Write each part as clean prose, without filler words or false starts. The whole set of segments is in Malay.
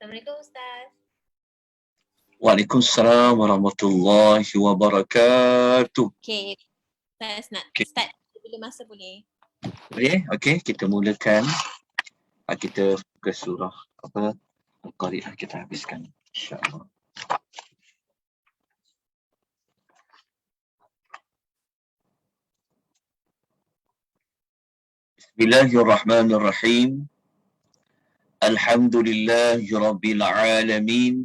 Assalamualaikum Ustaz. Waalaikumsalam warahmatullahi wabarakatuh. Okay, Ustaz nak Okay. start bila masa boleh? Boleh? Okey, kita mulakan. Kita ke surah Al-Qari'ah kita habiskan, insya-Allah. Bismillahirrahmanirrahim. Alhamdulillahi rabbil alamin.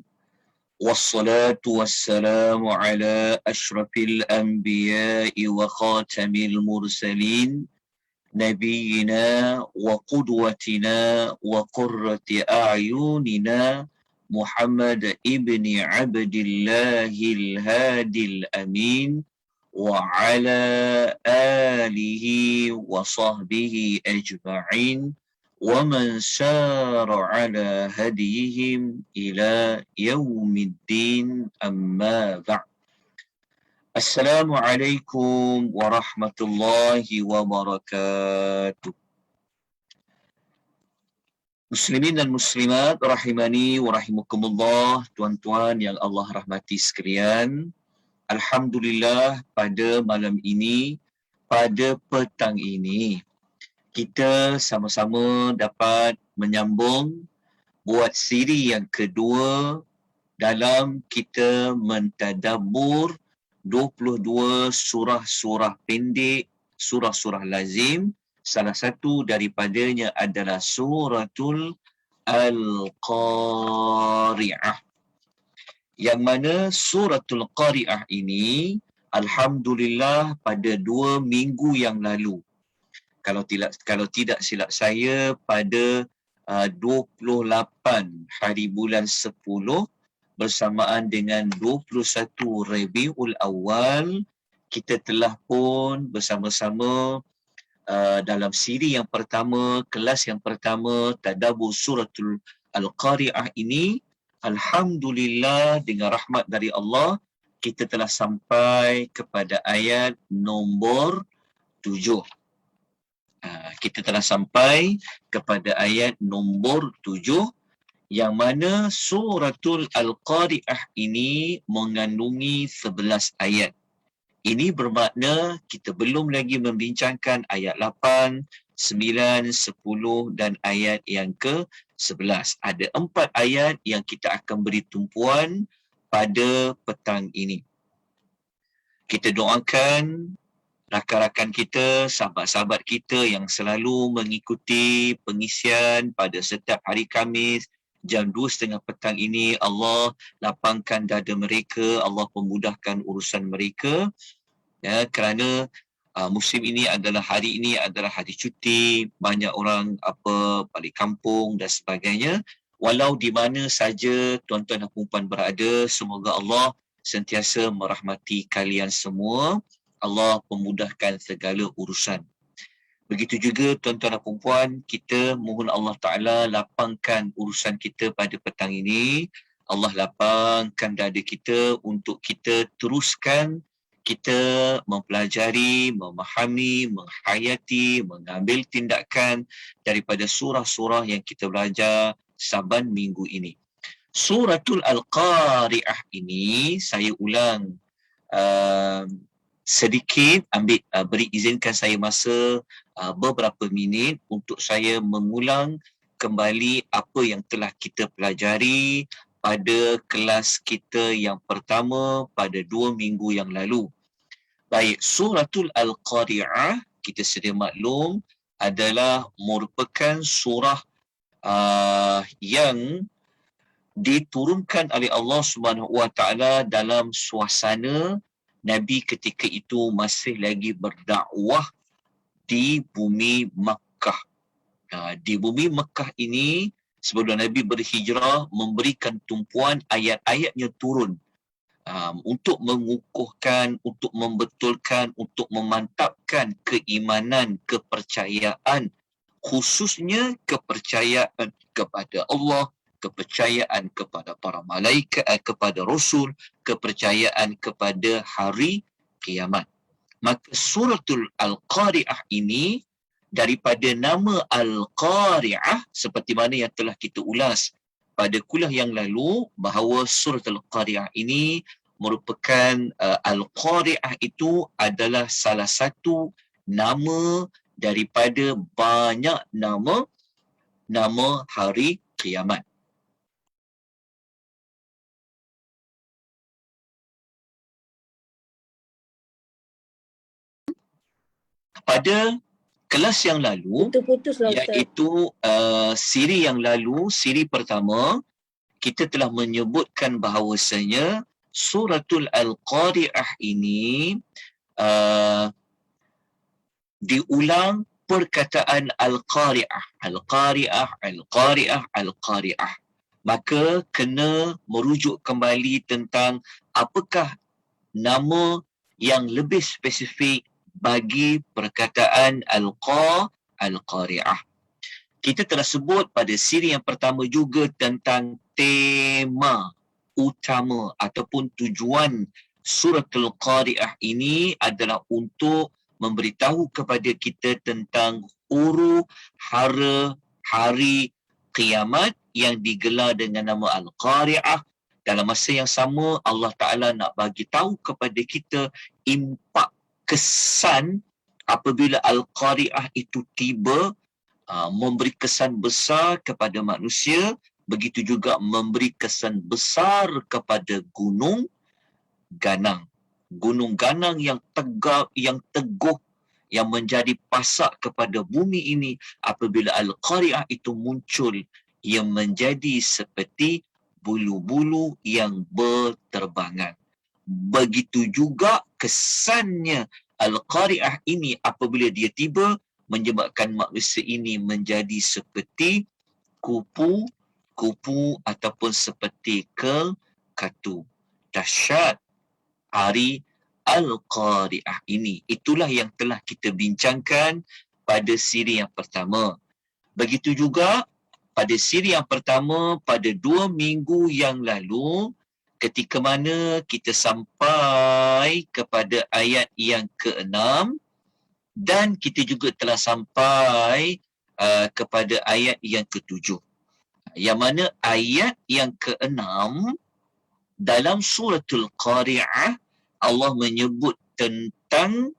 Wassalatu wassalamu ala asyrafil anbiya'i wa khatamil mursalin. نبينا وقدوتنا وقرة أعيننا محمد ابن عبد الله الهادي الأمين وعلى آله وصحبه أجمعين ومن سار على هديهم إلى يوم الدين أما بعد. Assalamualaikum warahmatullahi wabarakatuh. Muslimin dan muslimat rahimani wa rahimakumullah, tuan-tuan yang Allah rahmati sekalian. Alhamdulillah, pada malam ini, pada petang ini, kita sama-sama dapat menyambung buat siri yang kedua dalam kita mentadabbur 22 surah-surah pendek, surah-surah lazim. Salah satu daripadanya adalah suratul Al-Qari'ah. Yang mana suratul Qari'ah ini, alhamdulillah, pada 2 minggu yang lalu, kalau tidak silap saya, pada 28 hari bulan 10 bersamaan dengan 21 Rabiul Awal, kita telah pun bersama-sama dalam siri yang pertama, kelas yang pertama, tadabbur suratul Al-Qari'ah ini. Alhamdulillah, dengan rahmat dari Allah, kita telah sampai kepada ayat nombor 7. Kita telah sampai kepada ayat nombor 7, yang mana suratul Al-Qari'ah ini mengandungi 11 ayat. Ini bermakna kita belum lagi membincangkan ayat 8, 9, 10 dan ayat yang ke-11. Ada 4 ayat yang kita akan beri tumpuan pada petang ini. Kita doakan rakan-rakan kita, sahabat-sahabat kita yang selalu mengikuti pengisian pada setiap hari Khamis, jam 2.30 petang ini, Allah lapangkan dada mereka, Allah pemudahkan urusan mereka, ya, kerana musim ini adalah hari cuti, banyak orang balik kampung dan sebagainya. Walau di mana saja tuan-tuan dan puan berada, semoga Allah sentiasa merahmati kalian semua, Allah pemudahkan segala urusan. Begitu juga tuan-tuan dan puan, kita mohon Allah Ta'ala lapangkan urusan kita pada petang ini. Allah lapangkan dada kita untuk kita teruskan, kita mempelajari, memahami, menghayati, mengambil tindakan daripada surah-surah yang kita belajar saban minggu ini. Suratul Al-Qari'ah ini, saya ulang sedikit, beri izinkan saya masa beberapa minit untuk saya mengulang kembali apa yang telah kita pelajari pada kelas kita yang pertama pada 2 minggu yang lalu. Baik, suratul Al-Qari'ah, kita sedia maklum, adalah merupakan surah yang diturunkan oleh Allah Subhanahu Wa Taala dalam suasana Nabi ketika itu masih lagi berdakwah di bumi Makkah. Di bumi Makkah ini, sebelum Nabi berhijrah, memberikan tumpuan ayat-ayatnya turun untuk mengukuhkan, untuk membetulkan, untuk memantapkan keimanan, kepercayaan, khususnya kepercayaan kepada Allah, kepercayaan kepada para malaikat, kepada Rasul, kepercayaan kepada hari kiamat. Maka suratul Al-Qari'ah ini, daripada nama Al-Qari'ah, seperti mana yang telah kita ulas pada kuliah yang lalu bahawa surah Al-Qari'ah ini merupakan Al-Qari'ah itu adalah salah satu nama daripada banyak nama hari kiamat. Pada kelas yang lalu, Putus-putus lah Ustaz. iaitu siri yang lalu, siri pertama, kita telah menyebutkan bahawasanya suratul Al-Qari'ah ini diulang perkataan Al-Qari'ah, Al-Qari'ah, Al-Qari'ah, Al-Qari'ah. Maka kena merujuk kembali tentang apakah nama yang lebih spesifik bagi perkataan Al-Qari'ah. Kita telah sebut pada siri yang pertama juga tentang tema utama ataupun tujuan suratul Qari'ah ini adalah untuk memberitahu kepada kita tentang huru-hara hari kiamat yang digelar dengan nama Al-Qari'ah. Dalam masa yang sama, Allah Ta'ala nak bagi tahu kepada kita impak kesan apabila Al-Qari'ah itu tiba, memberi kesan besar kepada manusia, begitu juga memberi kesan besar kepada gunung ganang. Gunung ganang yang tegak, yang teguh, yang menjadi pasak kepada bumi ini apabila Al-Qari'ah itu muncul, yang menjadi seperti bulu-bulu yang berterbangan. Begitu juga kesannya Al-Qari'ah ini apabila dia tiba, menyebabkan manusia ini menjadi seperti kupu ataupun seperti katu. Dahsyat hari Al-Qari'ah ini. Itulah yang telah kita bincangkan pada siri yang pertama. Begitu juga pada siri yang pertama, pada 2 minggu yang lalu, ketika mana kita sampai kepada ayat yang ke-6, dan kita juga telah sampai kepada ayat yang ke-7. Yang mana ayat yang ke-6 dalam suratul Qari'ah, Allah menyebut tentang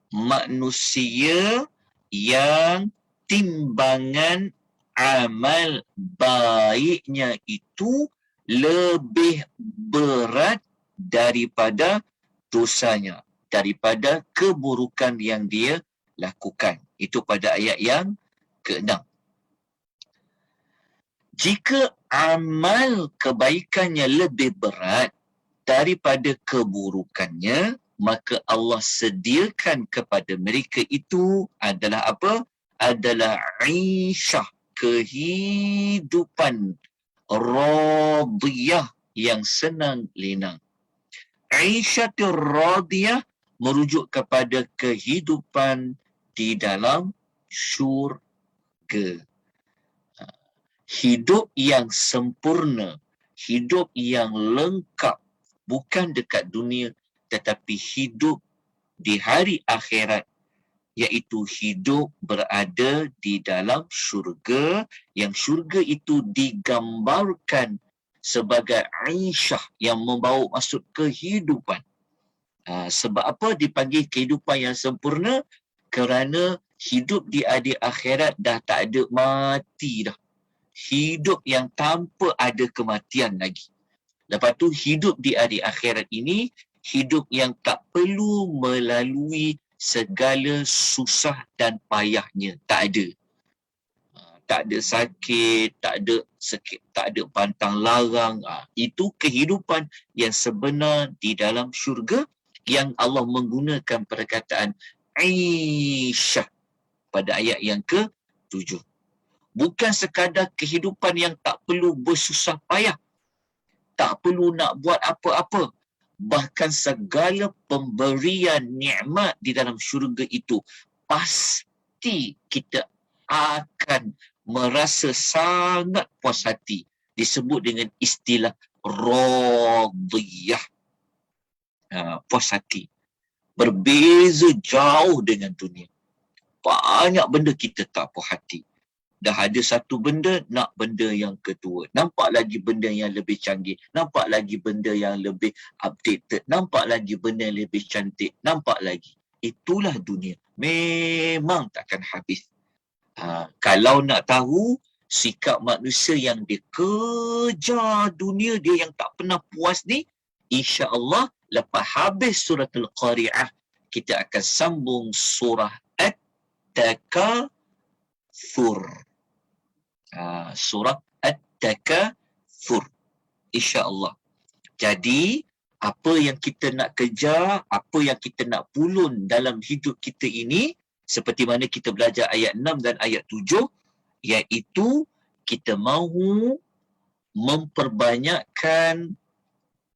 manusia yang timbangan amal baiknya itu lebih berat daripada dosanya, daripada keburukan yang dia lakukan. Itu pada ayat yang ke-6. Jika amal kebaikannya lebih berat daripada keburukannya, maka Allah sediakan kepada mereka itu adalah apa? Adalah isyah, kehidupan radiyah yang senang lenang. Aisyatul radiyah merujuk kepada kehidupan di dalam syurga. Hidup yang sempurna, hidup yang lengkap, bukan dekat dunia, tetapi hidup di hari akhirat, iaitu hidup berada di dalam syurga, yang syurga itu digambarkan sebagai aisyah yang membawa maksud kehidupan. Sebab apa dipanggil kehidupan yang sempurna? Kerana hidup di hari akhirat dah tak ada mati dah. Hidup yang tanpa ada kematian lagi. Lepas tu hidup di hari akhirat ini, hidup yang tak perlu melalui segala susah dan payahnya. Tak ada. Tak ada sakit, tak ada pantang larang. Itu kehidupan yang sebenar di dalam syurga, yang Allah menggunakan perkataan Aisyah pada ayat yang ke-7. Bukan sekadar kehidupan yang tak perlu bersusah payah, tak perlu nak buat apa-apa. Bahkan segala pemberian nikmat di dalam syurga itu pasti kita akan merasa sangat puas hati. Disebut dengan istilah radiyah. Puas hati. Berbeza jauh dengan dunia. Banyak benda kita tak puas hati. Dah ada satu benda, nak benda yang kedua. Nampak lagi benda yang lebih canggih. Nampak lagi benda yang lebih updated. Nampak lagi benda yang lebih cantik. Nampak lagi. Itulah dunia. Memang takkan habis. Kalau nak tahu sikap manusia yang dia kejar dunia dia yang tak pernah puas ni, insya-Allah lepas habis surah Al-Qari'ah kita akan sambung surah At-Takatsur. Surah At-Takatsur, insya-Allah. Jadi apa yang kita nak kejar, apa yang kita nak pulun dalam hidup kita ini, seperti mana kita belajar ayat 6 dan ayat 7, iaitu kita mahu memperbanyakkan,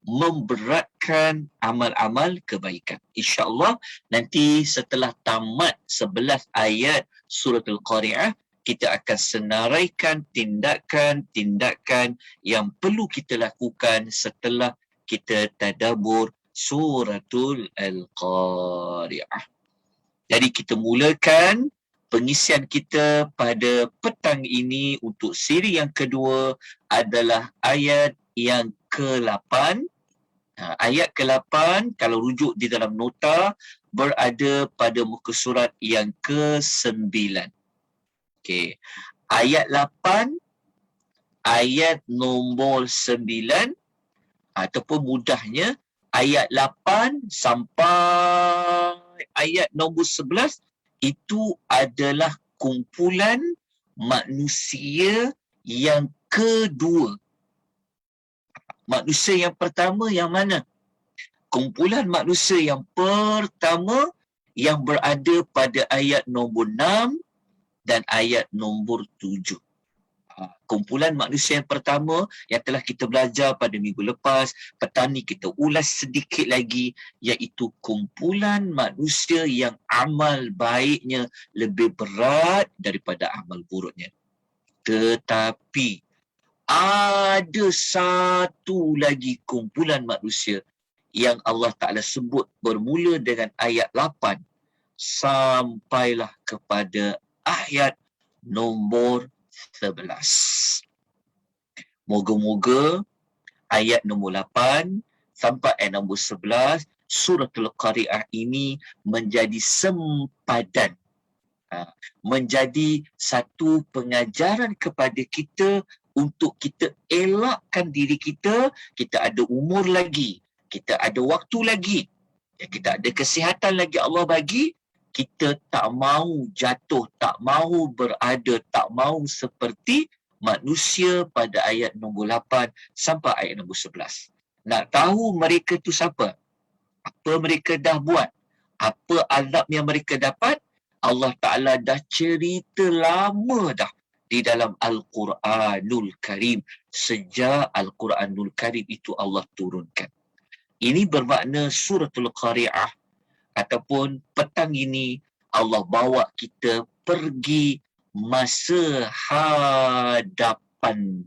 memberatkan amal-amal kebaikan. InsyaAllah nanti setelah tamat 11 ayat surah Al-Qari'ah, kita akan senaraikan tindakan-tindakan yang perlu kita lakukan setelah kita tadabbur suratul Al-Qari'ah. Jadi kita mulakan pengisian kita pada petang ini untuk siri yang kedua adalah ayat yang ke-8. Ayat ke-8 kalau rujuk di dalam nota berada pada muka surat yang ke-9. Okey. Ayat 8, ayat nombor 9 ataupun mudahnya ayat 8 sampai ayat nombor 11 itu adalah kumpulan manusia yang kedua. Manusia yang pertama yang mana? Kumpulan manusia yang pertama yang berada pada ayat nombor 6 dan ayat nombor 7. Kumpulan manusia yang pertama yang telah kita belajar pada minggu lepas, petang ni kita ulas sedikit lagi, iaitu kumpulan manusia yang amal baiknya lebih berat daripada amal buruknya. Tetapi ada satu lagi kumpulan manusia yang Allah Ta'ala sebut bermula dengan ayat 8 sampailah kepada ayat nombor 11. Moga-moga ayat nombor 8 sampai ayat nombor 11 surah Al-Qari'ah ini menjadi sempadan, menjadi satu pengajaran kepada kita untuk kita elakkan diri kita. Kita ada umur lagi, kita ada waktu lagi, kita ada kesihatan lagi Allah bagi. Kita tak mahu jatuh, tak mahu berada, tak mahu seperti manusia pada ayat nombor 8 sampai ayat nombor 11. Nak tahu mereka tu siapa? Apa mereka dah buat? Apa azab yang mereka dapat? Allah Ta'ala dah cerita lama dah di dalam Al-Quranul Karim. Sejak Al-Quranul Karim itu Allah turunkan. Ini bermakna suratul Qari'ah ataupun petang ini Allah bawa kita pergi masa hadapan.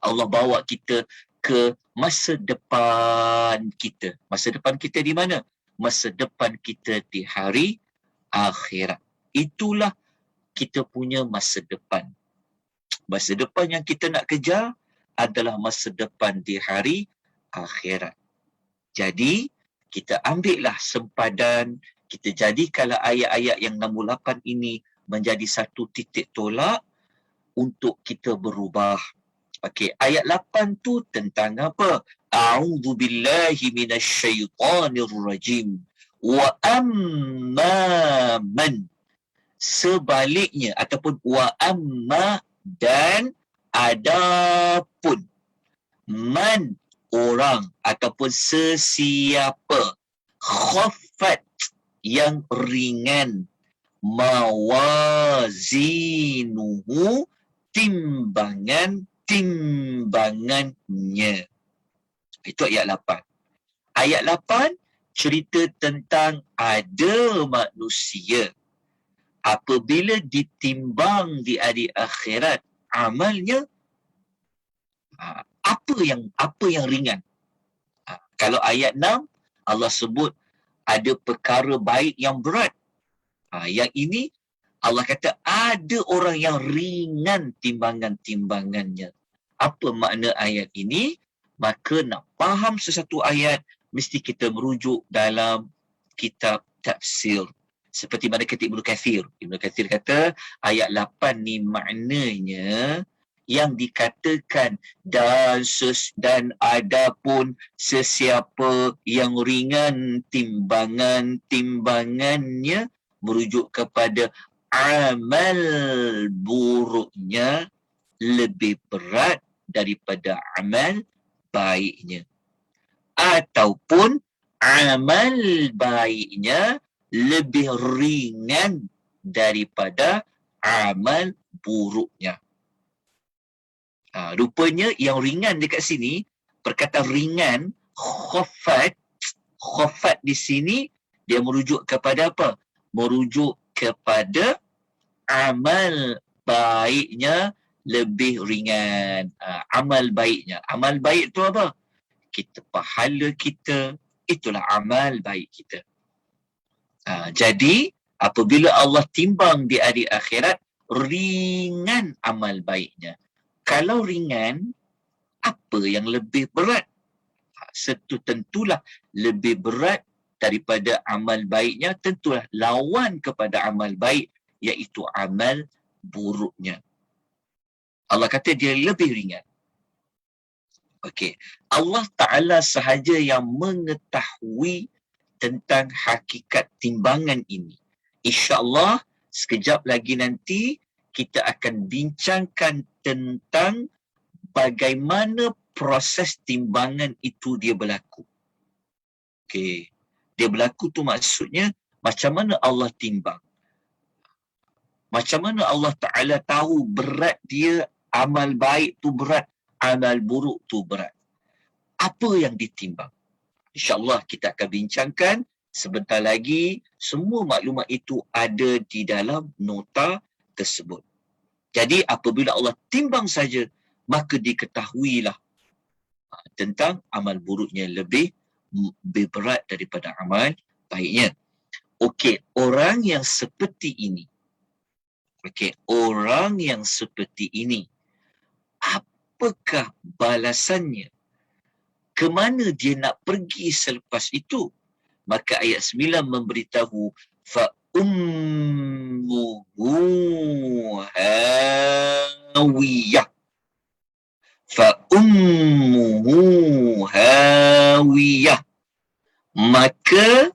Allah bawa kita ke masa depan kita. Masa depan kita di mana? Masa depan kita di hari akhirat. Itulah kita punya masa depan. Masa depan yang kita nak kejar adalah masa depan di hari akhirat. Jadi kita ambillah sempadan, kita jadikanlah ayat-ayat yang nombor 8 ini menjadi satu titik tolak untuk kita berubah. Okey, ayat 8 tu tentang apa? A'udzu billahi minasyaitonir rajim. Wa amma man. Sebaliknya ataupun wa amma dan adapun man orang ataupun sesiapa khaffat yang ringan mawazinuhu timbangannya. Itu ayat 8. Ayat 8 cerita tentang ada manusia apabila ditimbang di hari akhirat amalnya, apa yang ringan. Kalau ayat 6 Allah sebut ada perkara baik yang berat. Yang ini Allah kata ada orang yang ringan timbangan-timbangannya. Apa makna ayat ini? Maka nak faham sesuatu ayat, mesti kita merujuk dalam kitab tafsir. Seperti mana kata Ibnu Katsir. Ibnu Katsir kata ayat 8 ni maknanya yang dikatakan dan adapun sesiapa yang ringan timbangannya merujuk kepada amal buruknya lebih berat daripada amal baiknya. Ataupun amal baiknya lebih ringan daripada amal buruknya. Rupanya yang ringan dekat sini, perkataan ringan, khafat di sini, dia merujuk kepada apa? Merujuk kepada amal baiknya lebih ringan. Amal baiknya. Amal baik tu apa? Pahala kita, itulah amal baik kita. Jadi, apabila Allah timbang di hari akhirat, ringan amal baiknya. Kalau ringan, apa yang lebih berat? Tentulah lebih berat daripada amal baiknya, tentulah lawan kepada amal baik, iaitu amal buruknya. Allah kata dia lebih ringan. Okey, Allah Ta'ala sahaja yang mengetahui tentang hakikat timbangan ini. InsyaAllah, sekejap lagi nanti kita akan bincangkan tentang bagaimana proses timbangan itu dia berlaku. Okey, dia berlaku tu maksudnya macam mana Allah timbang. Macam mana Allah Ta'ala tahu berat dia, amal baik tu berat, amal buruk tu berat. Apa yang ditimbang? InsyaAllah kita akan bincangkan sebentar lagi. Semua maklumat itu ada di dalam nota tersebut. Jadi apabila Allah timbang saja, maka diketahuilah tentang amal buruknya lebih berat daripada amal baiknya. Okey, orang yang seperti ini. Apakah balasannya? Ke mana dia nak pergi selepas itu? Maka ayat 9 memberitahu fa ummuhu hawiyah. Fa ummuhu hawiyah. Maka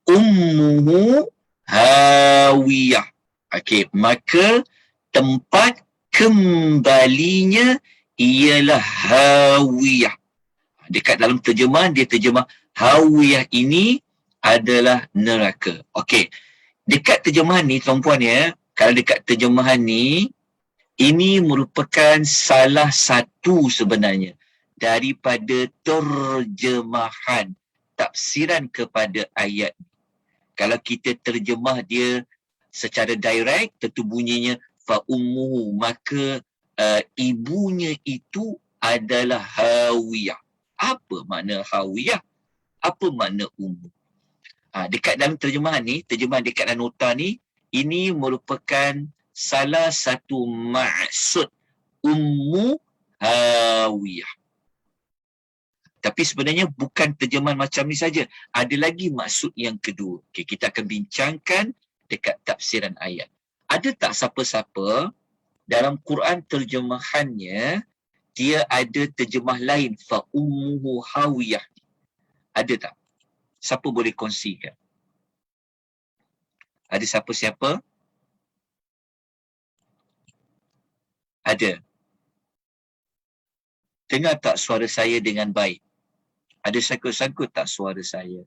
ummuhu hawiyah. Okey, maka tempat kembalinya ialah hawiyah. Dekat dalam terjemahan, dia terjemah hawiyah ini adalah neraka. Okey, dekat terjemahan ni tuan-puan ya, kalau dekat terjemahan ni, ini merupakan salah satu sebenarnya daripada terjemahan tafsiran kepada ayat. Kalau kita terjemah dia secara direct, tentu bunyinya fa ummuhu, maka ibunya itu adalah hawiyah. Apa makna hawiyah? Apa makna ummu? Dekat dalam terjemahan ni, terjemahan dekat dalam nota ni, ini merupakan salah satu maksud ummu hawiyah. Tapi sebenarnya bukan terjemahan macam ni saja. Ada lagi maksud yang kedua. Okay, kita akan bincangkan dekat tafsiran ayat. Ada tak siapa-siapa dalam Quran terjemahannya dia ada terjemah lain fa ummuhu hawiyah? Ada tak? Siapa boleh kongsikan? Ada siapa-siapa? Ada. Dengar tak suara saya dengan baik? Ada sangkut-sangkut tak suara saya?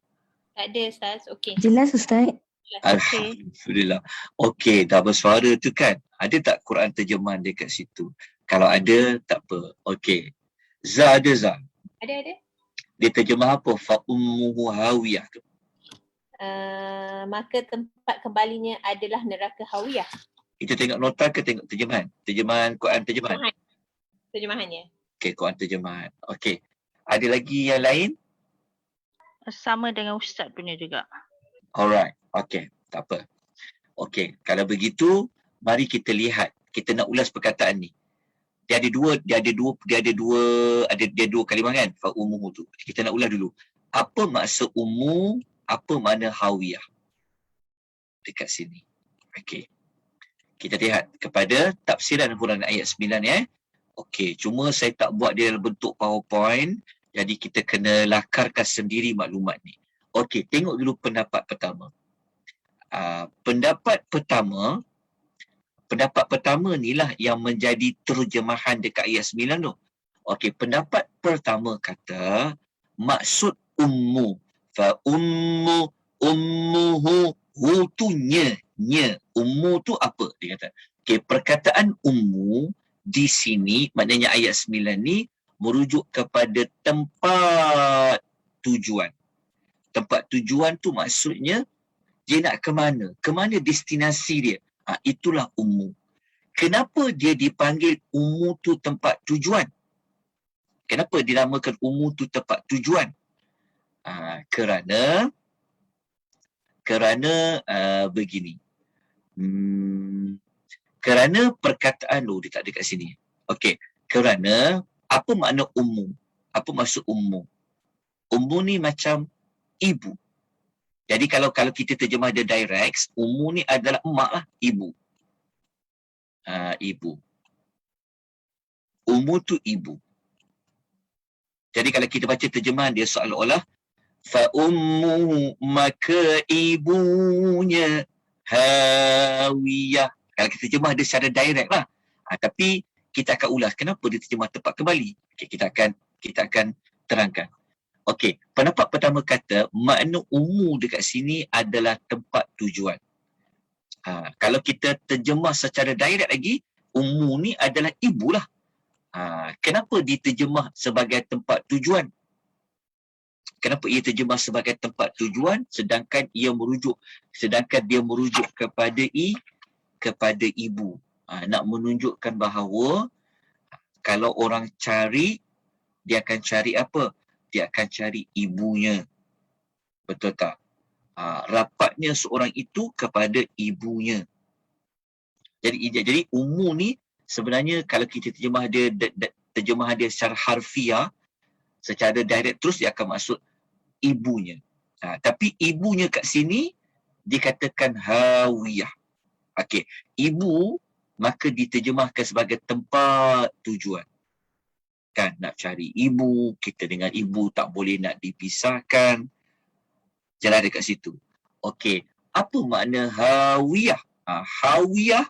Tak ada, Ustaz. Okey. Jelas Ustaz. Alhamdulillah. Okey, dah bersuara tu kan. Ada tak Quran terjemahan dekat situ? Kalau ada, tak apa. Okey. Ada Za. Ada. Dia terjemah apa? Fa ummuhu hawiyah tu. Maka tempat kembalinya adalah neraka hawiyah. Kita tengok nota ke tengok terjemahan? Terjemahan Quran terjemahan. Terjemahannya. Okey, Quran terjemahan. Okey. Ada lagi yang lain? Sama dengan Ustaz punya juga. Alright. Okey, tak apa. Okey, kalau begitu mari kita lihat. Kita nak ulas perkataan ni. Dia ada dua kalimah kan? Fa ummuhu tu. Kita nak ulas dulu. Apa maksud ummu? Apa makna hawiyah? Dekat sini. Okey. Kita lihat kepada tafsiran huraian ayat 9 ya. Okey, cuma saya tak buat dia dalam bentuk PowerPoint. Jadi kita kena lakarkan sendiri maklumat ni. Okey, tengok dulu pendapat pertama. Pendapat pertama ni lah yang menjadi terjemahan dekat ayat 9 tu. Okey, pendapat pertama kata maksud ummu. Fa ummuhu hu tu nya. Ummu tu apa? Dia kata. Okey, perkataan ummu di sini maknanya ayat 9 ni merujuk kepada tempat tujuan. Tempat tujuan tu maksudnya dia nak ke mana? Ke mana destinasi dia? Itulah ummu. Kenapa dia dipanggil ummu tu tempat tujuan? Kenapa dinamakan ummu tu tempat tujuan? Kerana begini. Kerana perkataan dia tak ada kat sini. Okey, kerana apa makna ummu? Apa maksud ummu? Ummu ni macam ibu. Jadi kalau kita terjemah dia direct, ummu ni adalah emak lah, ibu. Ibu. Ummu tu ibu. Jadi kalau kita baca terjemahan dia seolah-olah fa ummuhu, maka ibunya hawiyah. Kalau kita terjemah dia secara direct lah. Tapi kita akan ulas kenapa dia terjemah tempat kembali. Okay, kita akan terangkan. Okey, pendapat pertama kata makna ummu dekat sini adalah tempat tujuan. Kalau kita terjemah secara direct lagi, ummu ni adalah ibu lah. Kenapa diterjemah sebagai tempat tujuan? Kenapa ia terjemah sebagai tempat tujuan sedangkan dia merujuk kepada ibu. Nak menunjukkan bahawa kalau orang cari, dia akan cari apa? Dia akan cari ibunya. Betul tak? Rapatnya seorang itu kepada ibunya. Jadi ummu ni sebenarnya kalau kita terjemah dia secara harfiah, secara direct terus dia akan maksud ibunya. Tapi ibunya kat sini dikatakan hawiyah. Okey, ibu maka diterjemahkan sebagai tempat tujuan. Kan nak cari ibu, kita dengan ibu tak boleh nak dipisahkan. Jalan dekat situ. Okey, apa makna hawiyah? Hawiyah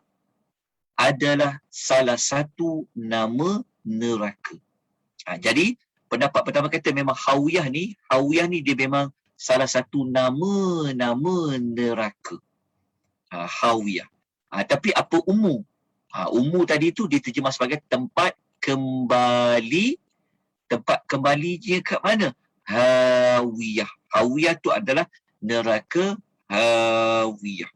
adalah salah satu nama neraka. Jadi pendapat pertama kata memang hawiyah ni dia memang salah satu nama neraka. Hawiyah. Tapi apa ummu? Ummu tadi tu diterjemah sebagai tempat kembali. Tempat kembali dia kat mana? Hawiyah. Hawiyah tu adalah neraka hawiyah.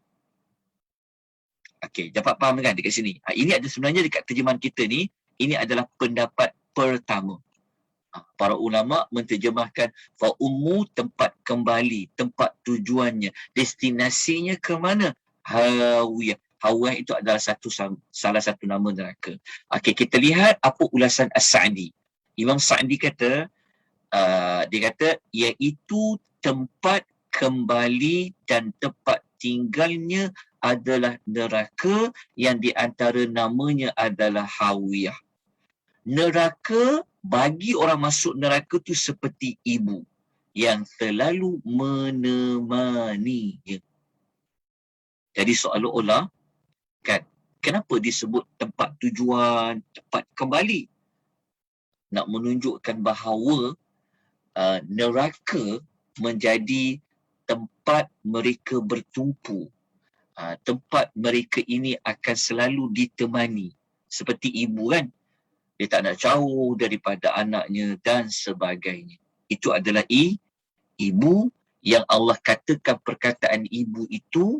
Okey, dapat faham kan dekat sini? Ini ada sebenarnya dekat terjemahan kita ni, ini adalah pendapat pertama. Para ulama menterjemahkan fa ummu tempat kembali, tempat tujuannya, destinasinya ke mana? Hawiyah. Hawiyah itu adalah salah satu nama neraka. Okey, kita lihat apa ulasan As-Sa'di. Imam Sa'di kata, dia kata iaitu tempat kembali dan tempat tinggalnya adalah neraka yang di antara namanya adalah hawiyah. Neraka bagi orang masuk neraka tu seperti ibu yang selalu menemaninya. Jadi seolah-olah kan, kenapa disebut tempat tujuan, tempat kembali? Nak menunjukkan bahawa neraka menjadi tempat mereka bertumpu. Tempat mereka ini akan selalu ditemani. Seperti ibu kan, dia tak nak jauh daripada anaknya dan sebagainya. Itu adalah ibu yang Allah katakan perkataan ibu itu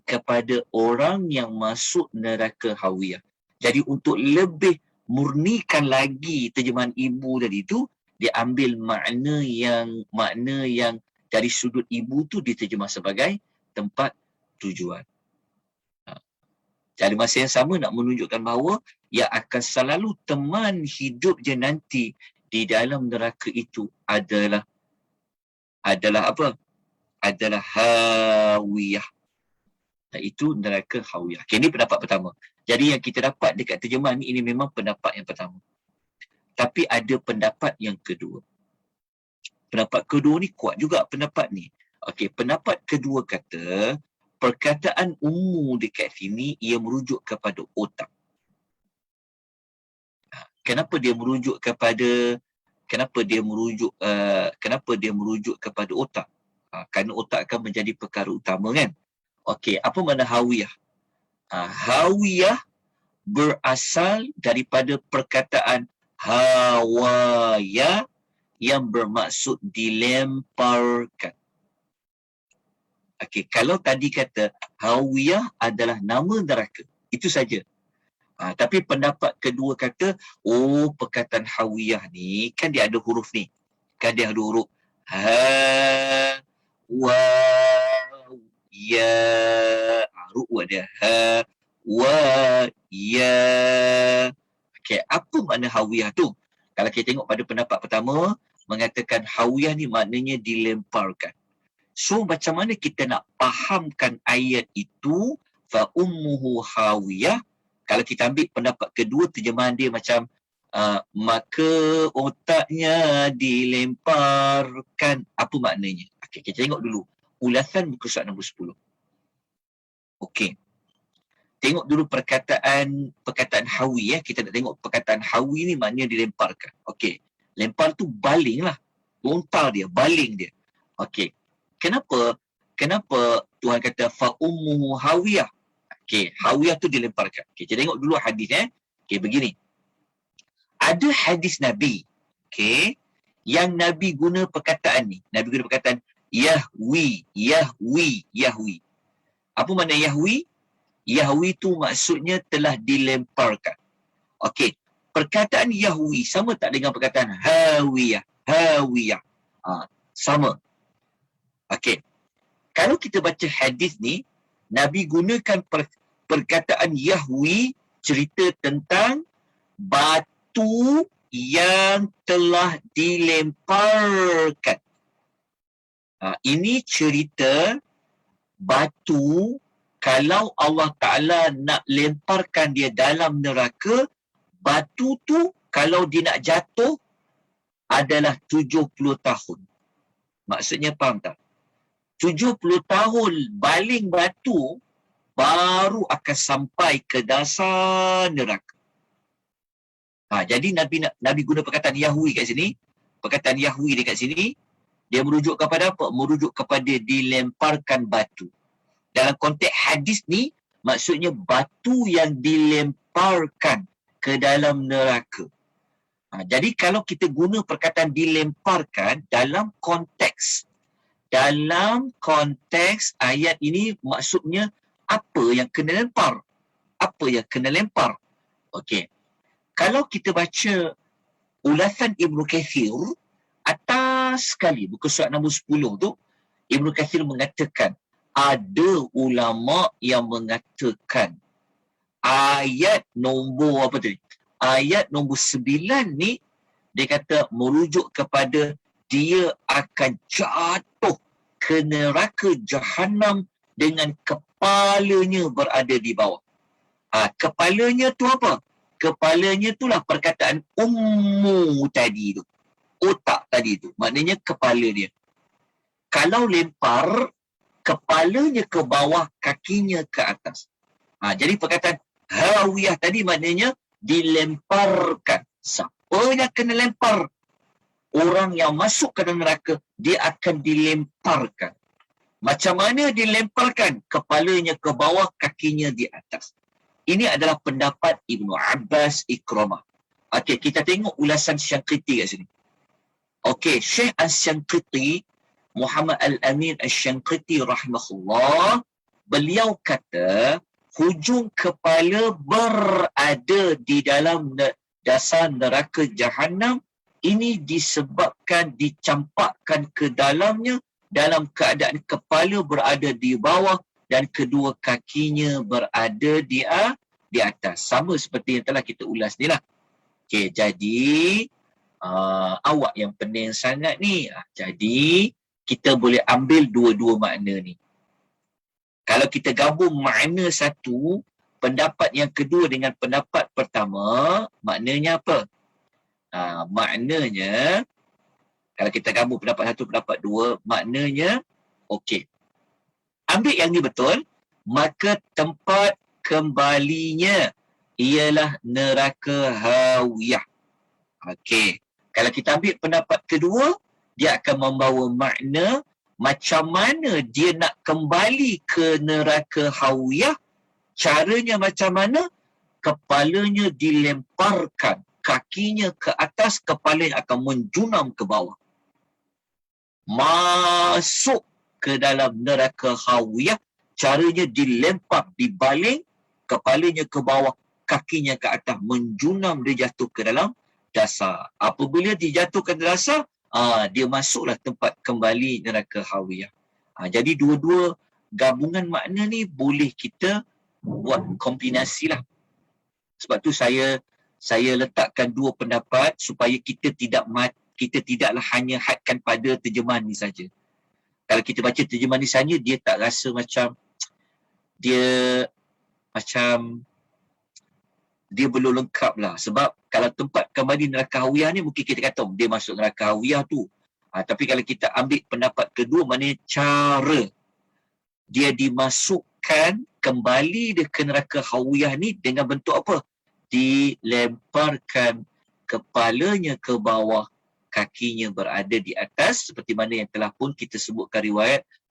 kepada orang yang masuk neraka hawiyah. Jadi untuk lebih murnikan lagi terjemahan ibu tadi itu, dia ambil makna yang dari sudut ibu tu diterjemah sebagai tempat tujuan. Jadi masa yang sama nak menunjukkan bahawa yang akan selalu teman hidup je nanti di dalam neraka itu adalah apa? Adalah hawiyah. Iaitu neraka hawiyah. Okay, ini pendapat pertama. Jadi yang kita dapat dekat terjemahan ni, ini memang pendapat yang pertama. Tapi ada pendapat yang kedua. Pendapat kedua ni kuat juga pendapat ni. Okey, pendapat kedua kata, perkataan ummu dekat sini ia merujuk kepada otak. Kenapa dia merujuk kepada otak? Kerana otak akan menjadi perkara utama kan. Okey, apa makna hawiyah? Hawiyah berasal daripada perkataan hawaya yang bermaksud dilemparkan. Okey, kalau tadi kata hawiyah adalah nama neraka, itu saja. Tapi pendapat kedua kata, perkataan hawiyah ni kan dia ada huruf ni. Kan dia ada huruf ha, wa, ya. Huruf ada ha, wa, ya. Okey, apa makna hawiyah tu? Kalau kita tengok pada pendapat pertama, mengatakan hawiyah ni maknanya dilemparkan. So macam mana kita nak fahamkan ayat itu, fa ummuhu hawiyah? Kalau kita ambil pendapat kedua, terjemahan dia macam maka otaknya dilemparkan. Apa maknanya? Okey, kita tengok dulu ulasan muka surat nombor 10. Okey. Tengok dulu perkataan hawi ya. Kita nak tengok perkataan hawi ni maknanya dilemparkan. Okey. Lempar tu baling lah. Lontar dia, baling dia. Okey. Kenapa Tuhan kata fa ummuhu hawiyah? Okey, hawiyah tu dilemparkan. Okey, kita tengok dulu hadis Okey, begini. Ada hadis Nabi, okey, yang Nabi guna perkataan ni. Nabi guna perkataan yahwi, yahwi, yahwi. Apa makna yahwi? Yahwi tu maksudnya telah dilemparkan. Okey, perkataan yahwi sama tak dengan perkataan hawiyah? Hawiyah. Sama. Okey. Kalau kita baca hadis ni, Nabi gunakan perkataan yahwi, cerita tentang batu yang telah dilemparkan. Ini cerita batu, kalau Allah Ta'ala nak lemparkan dia dalam neraka, batu tu kalau dia nak jatuh adalah 70 tahun. Maksudnya faham tak? 70 tahun baling batu baru akan sampai ke dasar neraka. Jadi Nabi guna perkataan yahwi kat sini. Perkataan yahwi dekat sini, dia merujuk kepada apa? Merujuk kepada dilemparkan batu. Dalam konteks hadis ni, maksudnya batu yang dilemparkan ke dalam neraka. Jadi kalau kita guna perkataan dilemparkan dalam konteks ayat ini, maksudnya apa yang kena lempar? Apa yang kena lempar? Okey. Kalau kita baca ulasan Ibnu Katsir, atas sekali, buku surat nombor 10 tu, Ibnu Katsir mengatakan, ada ulama yang mengatakan ayat nombor apa tadi? Ayat nombor 9 ni, dia kata merujuk kepada dia akan jatuh ke neraka Jahannam dengan kepalanya berada di bawah. Kepalanya tu apa? Kepalanya itulah perkataan ummu tadi tu. Otak tadi tu. Maknanya kepala dia. Kalau lempar, kepalanya ke bawah, kakinya ke atas. Jadi perkataan hawiyah tadi maknanya dilemparkan. Siapa yang kena lempar? Orang yang masuk ke dalam neraka, dia akan dilemparkan. Macam mana dilemparkan? Kepalanya ke bawah, kakinya di atas. Ini adalah pendapat Ibnu Abbas Ikramah. Okey, kita tengok ulasan Syanqiti kat sini. Okey, Syekh Al-Syanqiti, Muhammad Al-Amin Al-Syanqiti rahimahullah, beliau kata hujung kepala berada di dalam dasar neraka Jahannam. Ini disebabkan dicampakkan ke dalamnya dalam keadaan kepala berada di bawah dan kedua kakinya berada di atas. Sama seperti yang telah kita ulas ni lah. Okey, jadi awak yang pening sangat ni. Jadi kita boleh ambil dua-dua makna ni. Kalau kita gabung makna satu, pendapat yang kedua dengan pendapat pertama, maknanya apa? Maknanya, kalau kita gabung pendapat satu, pendapat dua, maknanya, okey. Ambil yang ni betul, maka tempat kembalinya ialah neraka hawiyah. Okey. Kalau kita ambil pendapat kedua, dia akan membawa makna macam mana dia nak kembali ke neraka hawiyah. Caranya macam mana? Kepalanya dilemparkan, kakinya ke atas, kepalanya akan menjunam ke bawah. Masuk ke dalam neraka hawiyah, caranya dilempar, dibaling, kepalanya ke bawah, kakinya ke atas, menjunam, dia jatuh ke dalam dasar. Apabila dijatuhkan ke dasar, dia masuklah tempat kembali neraka hawiyah. Jadi dua-dua gabungan makna ni boleh kita buat kombinasi lah. Sebab tu saya letakkan dua pendapat supaya kita tidaklah hanya hadkan pada terjemahan ni saja. Kalau kita baca terjemahan ni saja, dia tak rasa macam dia belum lengkap lah. Sebab kalau tempat kembali neraka hawiyah ni, mungkin kita kata dia masuk neraka hawiyah tu. Tapi kalau kita ambil pendapat kedua, maknanya cara dia dimasukkan kembali dia ke neraka hawiyah ni dengan bentuk apa? Dilemparkan kepalanya ke bawah, kakinya berada di atas, seperti mana yang telah pun kita sebutkan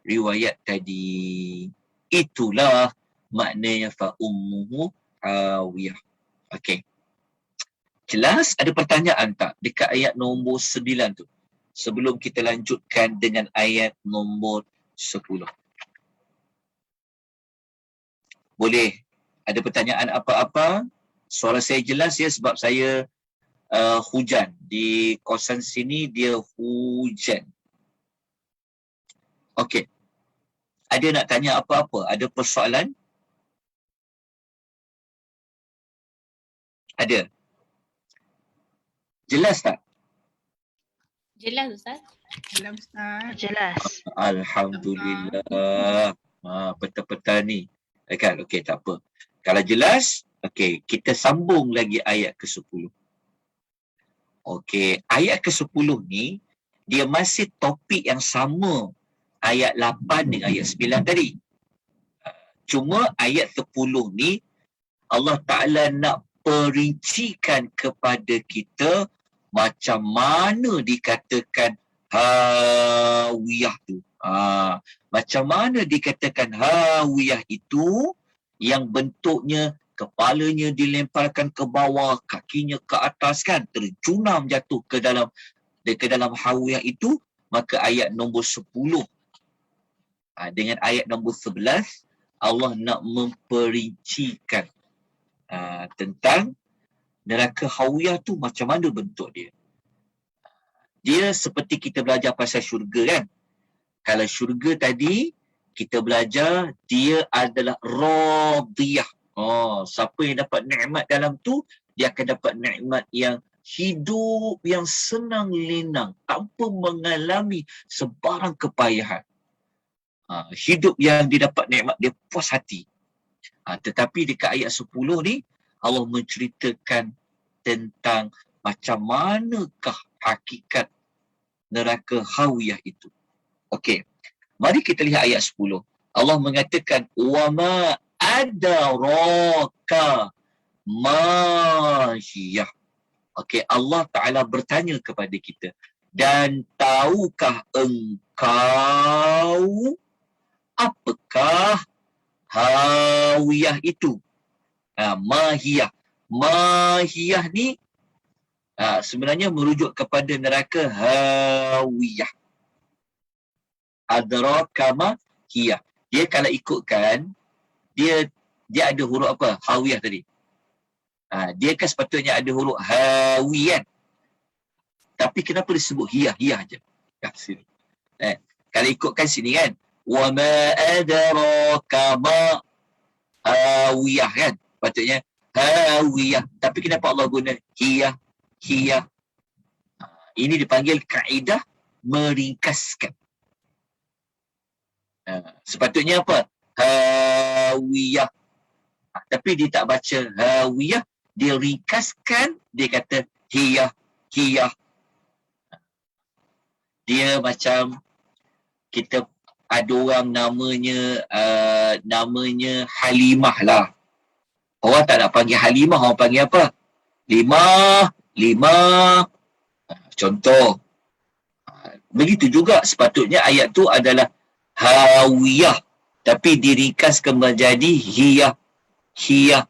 riwayat tadi. Itulah maknanya fa ummuhu hawiyah. Okey. Jelas? Ada pertanyaan tak dekat ayat nombor 9 tu? Sebelum kita lanjutkan dengan ayat nombor 10. Boleh. Ada pertanyaan apa-apa? Suara saya jelas ya, sebab saya hujan. Di kawasan sini dia hujan. Okey. Ada nak tanya apa-apa? Ada persoalan? Ada. Jelas tak? Jelas Ustaz? Jelas Ustaz. Jelas. Alhamdulillah. Petang-petang ni. Kan? Okey, tak apa. Kalau jelas, okey, kita sambung lagi ayat ke-10. Okey, ayat ke-10 ni, dia masih topik yang sama ayat 8 dengan ayat 9 tadi. Cuma ayat 10 ni, Allah Ta'ala nak perincikan kepada kita macam mana dikatakan hawiyah tu. Macam mana dikatakan hawiyah itu yang bentuknya kepalanya dilemparkan ke bawah, kakinya ke atas kan, terjunam jatuh ke dalam hawiyah itu. Maka ayat nombor 10 dengan ayat nombor 11 Allah nak memperincikan tentang neraka hawiyah tu macam mana bentuk dia. Dia seperti kita belajar pasal syurga kan. Kalau syurga tadi, kita belajar dia adalah radiyah. Siapa yang dapat nikmat dalam tu, dia akan dapat nikmat yang hidup yang senang lenang, tanpa mengalami sebarang kepayahan. Hidup yang dia dapat nikmat, dia puas hati. Tetapi dekat ayat 10 ni, Allah menceritakan tentang macam manakah hakikat neraka hawiyah itu. Okey. Mari kita lihat ayat 10. Allah mengatakan wama adraka ma hiyah. Okey, Allah Taala bertanya kepada kita, dan tahukah engkau apakah hawiyah itu? Mahiyah. Mahiyah ni sebenarnya merujuk kepada neraka hawiyah. Adraka ma hiyah. Dia kalau ikutkan, dia ada huruf apa? Hawiyah tadi. Dia kan sepatutnya ada huruf hawi kan. Tapi kenapa disebut hiyah? Hiyah je. Kat sini. Kalau ikutkan sini kan, wa ma adraka ma hawiyah kan? Patutnya hawiyah. Tapi kenapa Allah guna hiyah? Hiyah. Ini dipanggil kaedah meringkaskan. Sepatutnya apa? Hawiyah. Tapi dia tak baca hawiyah, dia ringkaskan, dia kata hiyah, hiyah. Dia macam kita ada orang namanya Halimah lah. Orang tak nak panggil Halimah, orang panggil apa? Limah. Contoh. Begitu juga sepatutnya ayat tu adalah hawiyah, tapi diringkaskan menjadi hiyah. Hiyah.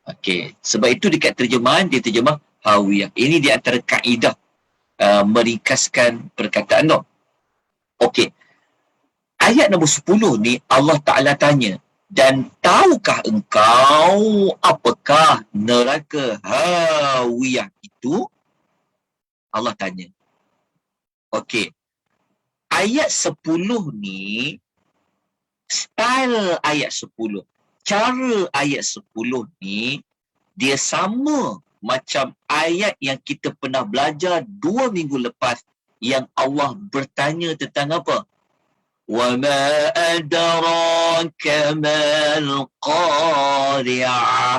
Okey. Sebab itu dekat terjemahan, dia terjemah hawiyah. Ini di antara kaedah meringkaskan perkataan tu. Okey. Ayat nombor 10 ni Allah Ta'ala tanya, dan tahukah engkau apakah neraka hawiyah itu? Allah tanya. Okey. Ayat 10 ni, style ayat 10, cara ayat 10 ni, dia sama macam ayat yang kita pernah belajar 2 minggu lepas, yang Allah bertanya tentang apa? وَمَا أَدْرَاكَ مَا الْقَارِعَةُ.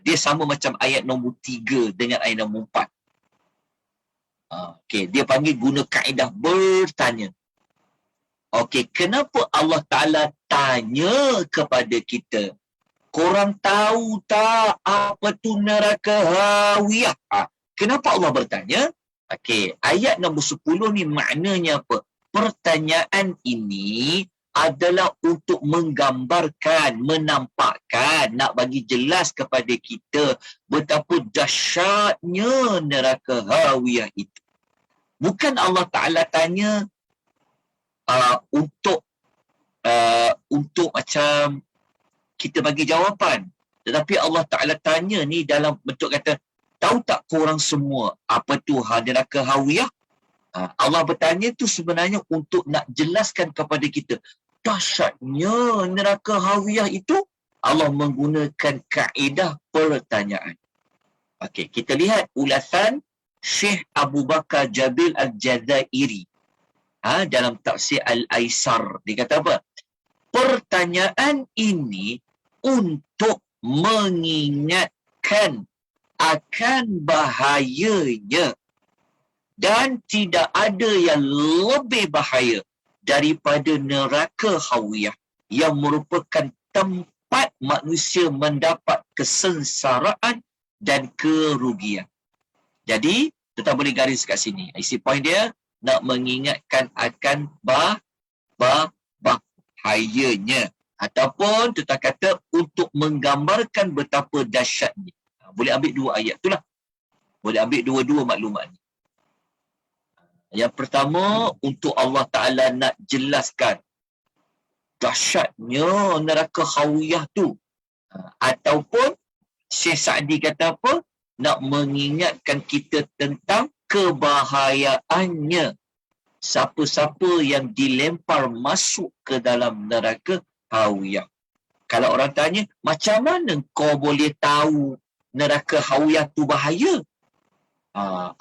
Dia sama macam ayat nombor 3 dengan ayat nombor 4. Okey, dia panggil guna kaedah bertanya. Okey, kenapa Allah Ta'ala tanya kepada kita? Korang tahu tak apa tu neraka hawiyah? Kenapa Allah bertanya? Okey, ayat nombor 10 ni maknanya apa? Pertanyaan ini adalah untuk menggambarkan, menampakkan, nak bagi jelas kepada kita betapa dahsyatnya neraka hawiyah itu. Bukan Allah Ta'ala tanya untuk macam kita bagi jawapan. Tetapi Allah Ta'ala tanya ni dalam bentuk kata, tahu tak korang semua apa tu neraka hawiyah? Allah bertanya tu sebenarnya untuk nak jelaskan kepada kita dahsyatnya neraka hawiyah itu. Allah menggunakan kaedah pertanyaan. Okey, kita lihat ulasan Syekh Abu Bakar Jabil Al-Jazairi dalam tafsir Al-Aisar. Dia kata apa? Pertanyaan ini untuk mengingatkan akan bahayanya, dan tidak ada yang lebih bahaya daripada neraka hawiyah yang merupakan tempat manusia mendapat kesengsaraan dan kerugian. Jadi, kita boleh garis kat sini. Isi point dia, nak mengingatkan akan bahayanya. Ataupun kita kata untuk menggambarkan betapa dahsyatnya. Boleh ambil 2 ayat tu lah. Boleh ambil 2-2 maklumat ni. Yang pertama, untuk Allah Ta'ala nak jelaskan dahsyatnya neraka hawiyah tu. Ataupun Syekh Sa'di kata apa? Nak mengingatkan kita tentang kebahayaannya siapa-siapa yang dilempar masuk ke dalam neraka hawiyah. Kalau orang tanya, macam mana kau boleh tahu neraka hawiyah tu bahaya?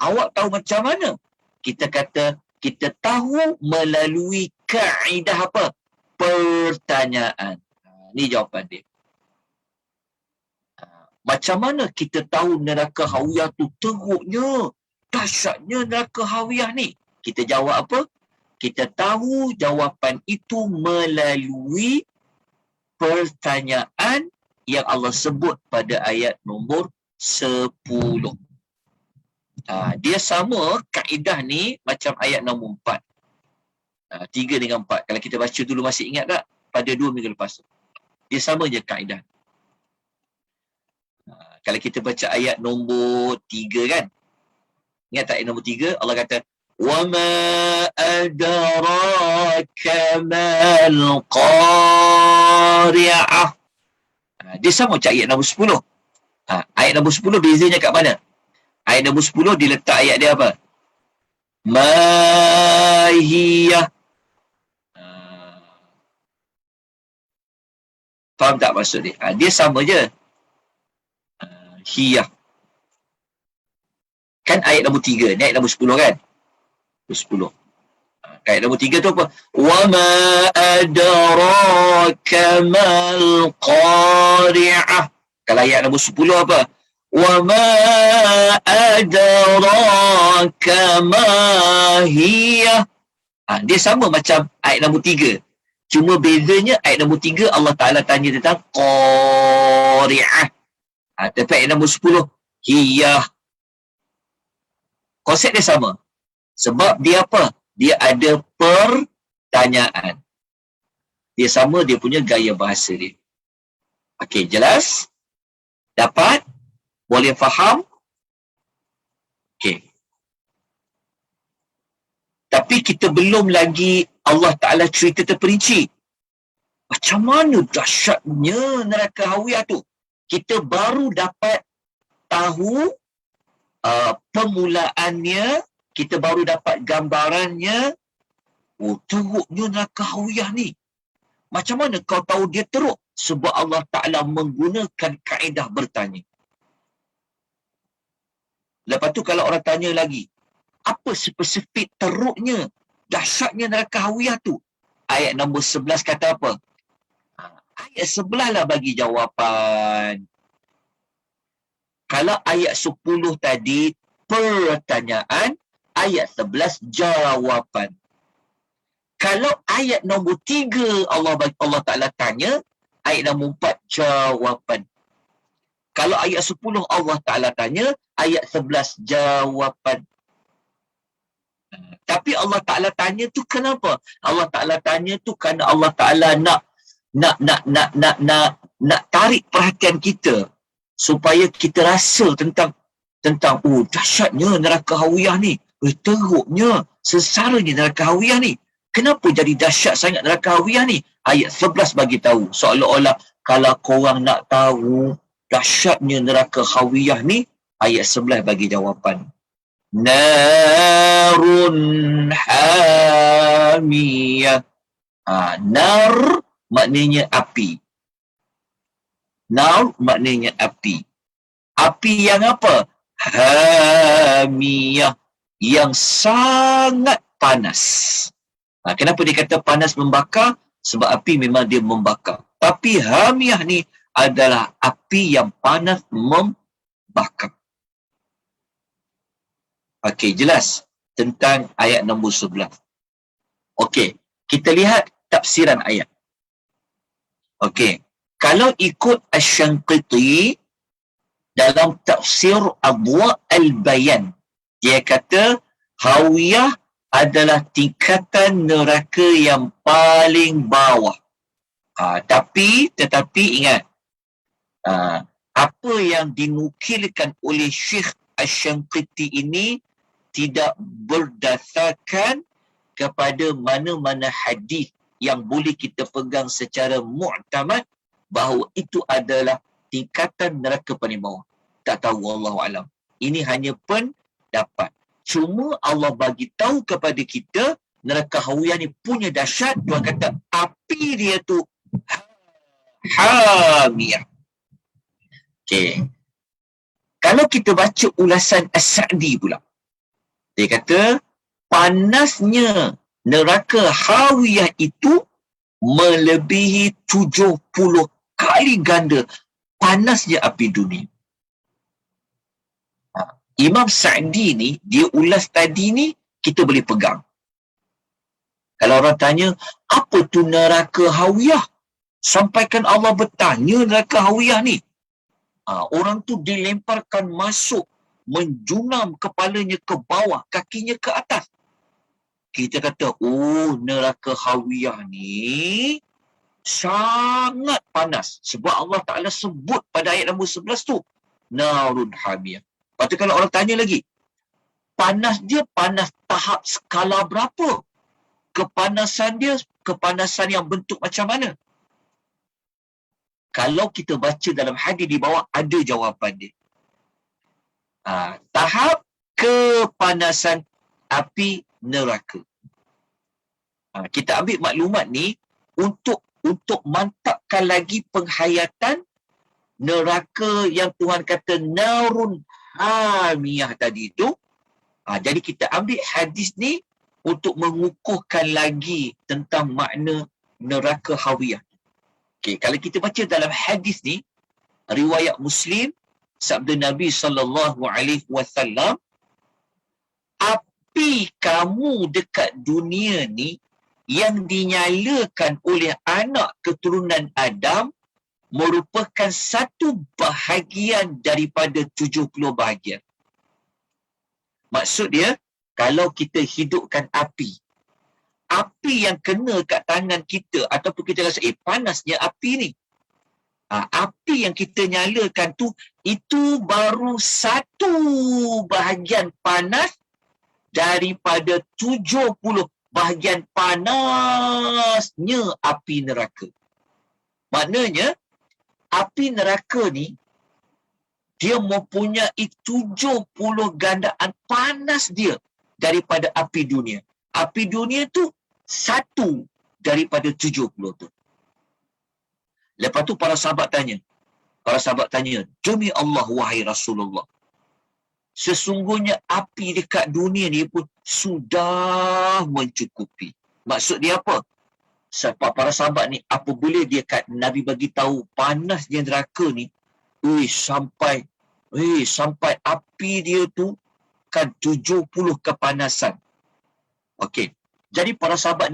Awak tahu macam mana? Kita kata, kita tahu melalui kaedah apa? Pertanyaan. Ni jawapan dia. Macam mana kita tahu neraka hawiyah tu teruknya, dahsyatnya neraka hawiyah ni? Kita jawab apa? Kita tahu jawapan itu melalui pertanyaan yang Allah sebut pada ayat nombor 10. Dia sama kaedah ni macam ayat nombor 4. 3 dengan 4. Kalau kita baca dulu, masih ingat tak? Pada 2 minggu lepas. Dia sama je kaedah. Kalau kita baca ayat nombor 3 kan? Ingat tak ayat nombor 3? Allah kata, وَمَا أَدْرَاكَ مَا الْقَارِعَةُ. Dia sama macam ayat nombor 10. Ayat nombor 10 bezanya kat mana? Ayat nombor 10 diletak ayat dia apa? Mahiyah. Faham tak maksud dia? Dia sama je. Hiyah. Kan ayat nombor 3, ni ayat nombor 10 kan? 10. Ayat nombor 3 tu apa? Wa ma adraka mal qari'ah. Kalau ayat nombor 10 apa? Wa ma adraka ma hiya. Dia sama macam ayat nombor 3. Cuma bezanya ayat nombor 3 Allah Ta'ala tanya tentang qari'ah. Tapi ayat nombor 10 hiyah. Konsep dia sama. Sebab dia apa? Dia ada pertanyaan. Dia sama dia punya gaya bahasa dia. Okey, jelas? Dapat? Boleh faham? Okey. Tapi kita belum lagi Allah Ta'ala cerita terperinci. Macam mana dahsyatnya neraka Hawiyah tu? Kita baru dapat tahu permulaannya, kita baru dapat gambarannya. Oh, teruknya neraka Hawiyah ni. Macam mana kau tahu dia teruk? Sebab Allah Ta'ala menggunakan kaedah bertanya. Lepas tu kalau orang tanya lagi, apa spesifik teruknya, dahsyatnya neraka Hawiyah tu? Ayat nombor 11 kata apa? Ayat 11 lah bagi jawapan. Kalau ayat 10 tadi pertanyaan, ayat 11 jawapan. Kalau ayat nombor 3 Allah Ta'ala tanya, ayat nombor 4 jawapan. Kalau ayat 10 Allah Ta'ala tanya, ayat 11 jawapan. Tapi Allah Ta'ala tanya tu kenapa? Allah Ta'ala tanya tu kerana Allah Ta'ala nak tarik perhatian kita supaya kita rasa tentang dahsyatnya neraka Hawiyah ni. Teruknya, sesaranya neraka Hawiyah ni. Kenapa jadi dahsyat sangat neraka Hawiyah ni? Ayat 11 bagi tahu. Seolah-olah kalau korang nak tahu dahsyatnya neraka Hawiyah ni, ayat 11 bagi jawapan. Narun hamiyah. Nar maknanya api. Nar maknanya api. Api yang apa? Hamiyah. Yang sangat panas. Kenapa dia kata panas membakar? Sebab api memang dia membakar. Tapi hamiyah ni adalah api yang panas membakar. Okey, jelas tentang ayat nombor 11. Okey, kita lihat tafsiran ayat. Okey, kalau ikut Asy-Syanqiti dalam tafsir Adwa' al-Bayan, dia kata Hawiyah adalah tingkatan neraka yang paling bawah. Tetapi ingat, apa yang dinukilkan oleh Syekh Asy-Syanqiti ini tidak berdasarkan kepada mana-mana hadis yang boleh kita pegang secara mu'tamad bahawa itu adalah tingkatan neraka paling bawah. Tak tahu, wallahu alam. Ini hanya pendapat. Cuma Allah bagi tahu kepada kita neraka Hawiyah ni punya dahsyat. Tuhan kata api dia tu hamiyah. Okey. Kalau kita baca ulasan As-Sa'di pula, dia kata panasnya neraka Hawiyah itu melebihi 70 kali ganda panasnya api dunia. Imam Sa'di ni, dia ulas tadi ni, kita boleh pegang. Kalau orang tanya, apa tu neraka Hawiyah? Sampaikan Allah bertanya neraka Hawiyah ni. Orang tu dilemparkan masuk, menjunam kepalanya ke bawah, kakinya ke atas. Kita kata, oh, neraka Hawiyah ni sangat panas. Sebab Allah Ta'ala sebut pada ayat nombor 11 tu, narun hamiyah. Lepas tu kalau orang tanya lagi, panas dia panas tahap skala berapa? Kepanasan dia, kepanasan yang bentuk macam mana? Kalau kita baca dalam hadis di bawah, ada jawapan dia. Tahap kepanasan api neraka. Kita ambil maklumat ni untuk mantapkan lagi penghayatan neraka yang Tuhan kata narun hamiyah tadi itu. Jadi kita ambil hadis ni untuk mengukuhkan lagi tentang makna neraka hawiyah. Okay, kalau kita baca dalam hadis ni, riwayat Muslim, sabda Nabi SAW, api kamu dekat dunia ni yang dinyalakan oleh anak keturunan Adam merupakan satu bahagian daripada 70 bahagian. Maksud dia, kalau kita hidupkan api yang kena kat tangan kita ataupun kita rasa panasnya api ni, api yang kita nyalakan tu, itu baru satu bahagian panas daripada 70 bahagian panasnya api neraka. Maknanya, api neraka ni, dia mempunyai 70 gandaan panas dia daripada api dunia. Api dunia tu satu daripada 70 tu. Lepas tu para sahabat tanya, demi Allah wahai Rasulullah, sesungguhnya api dekat dunia ni pun sudah mencukupi. Maksud dia apa? Sebab para sahabat ni, apabila Nabi bagi tahu panasnya neraka ni, sampai api dia tu kan 70 kepanasan. Okey. Jadi para sahabat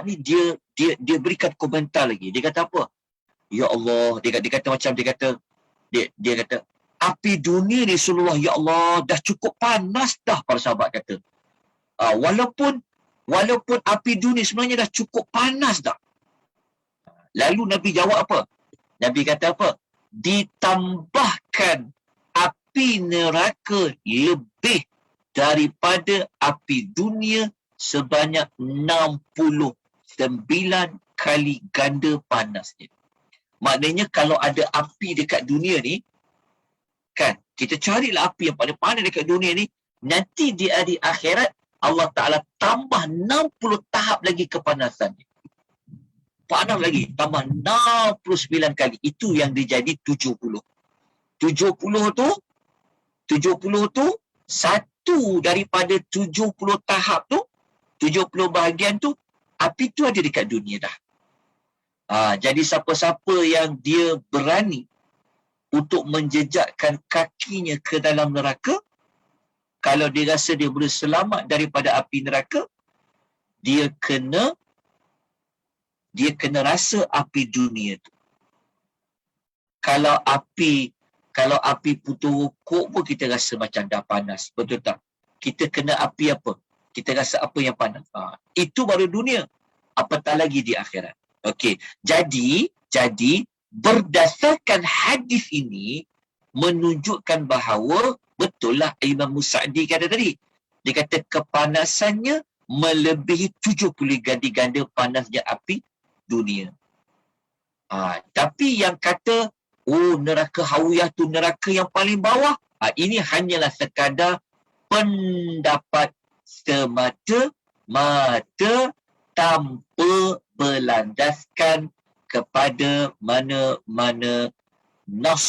ni dia berikan komentar lagi. Dia kata apa? Ya Allah, dia kata api dunia ni Rasulullah, ya Allah, dah cukup panas dah, para sahabat kata. Walaupun api dunia sebenarnya dah cukup panas dah. Lalu Nabi jawab apa? Nabi kata apa? Ditambahkan api neraka lebih daripada api dunia sebanyak 69 kali ganda panasnya. Maknanya kalau ada api dekat dunia ni, kan, kita carilah api yang paling panas dekat dunia ni, nanti di hari akhirat Allah Ta'ala tambah 60 tahap lagi kepanasannya. Panas lagi, tambah 69 kali. Itu yang dia jadi 70. 70 tu, satu daripada 70 tahap tu, 70 bahagian tu, api tu ada dekat dunia dah. Jadi siapa-siapa yang dia berani untuk menjejakkan kakinya ke dalam neraka, kalau dia rasa dia boleh selamat daripada api neraka, dia kena rasa api dunia tu. Kalau api putu rokok pun kita rasa macam dah panas, betul tak? Kita kena api apa? Kita rasa apa yang panas. Itu baru dunia. Apatah lagi di akhirat. Okey. Jadi berdasarkan hadis ini menunjukkan bahawa betul lah Imam Sa'di kata tadi. Dia kata kepanasannya melebihi 70 ganda panasnya api dunia. Tapi yang kata neraka hawiyah tu neraka yang paling bawah, ini hanyalah sekadar pendapat semata-mata tanpa berlandaskan kepada mana-mana nas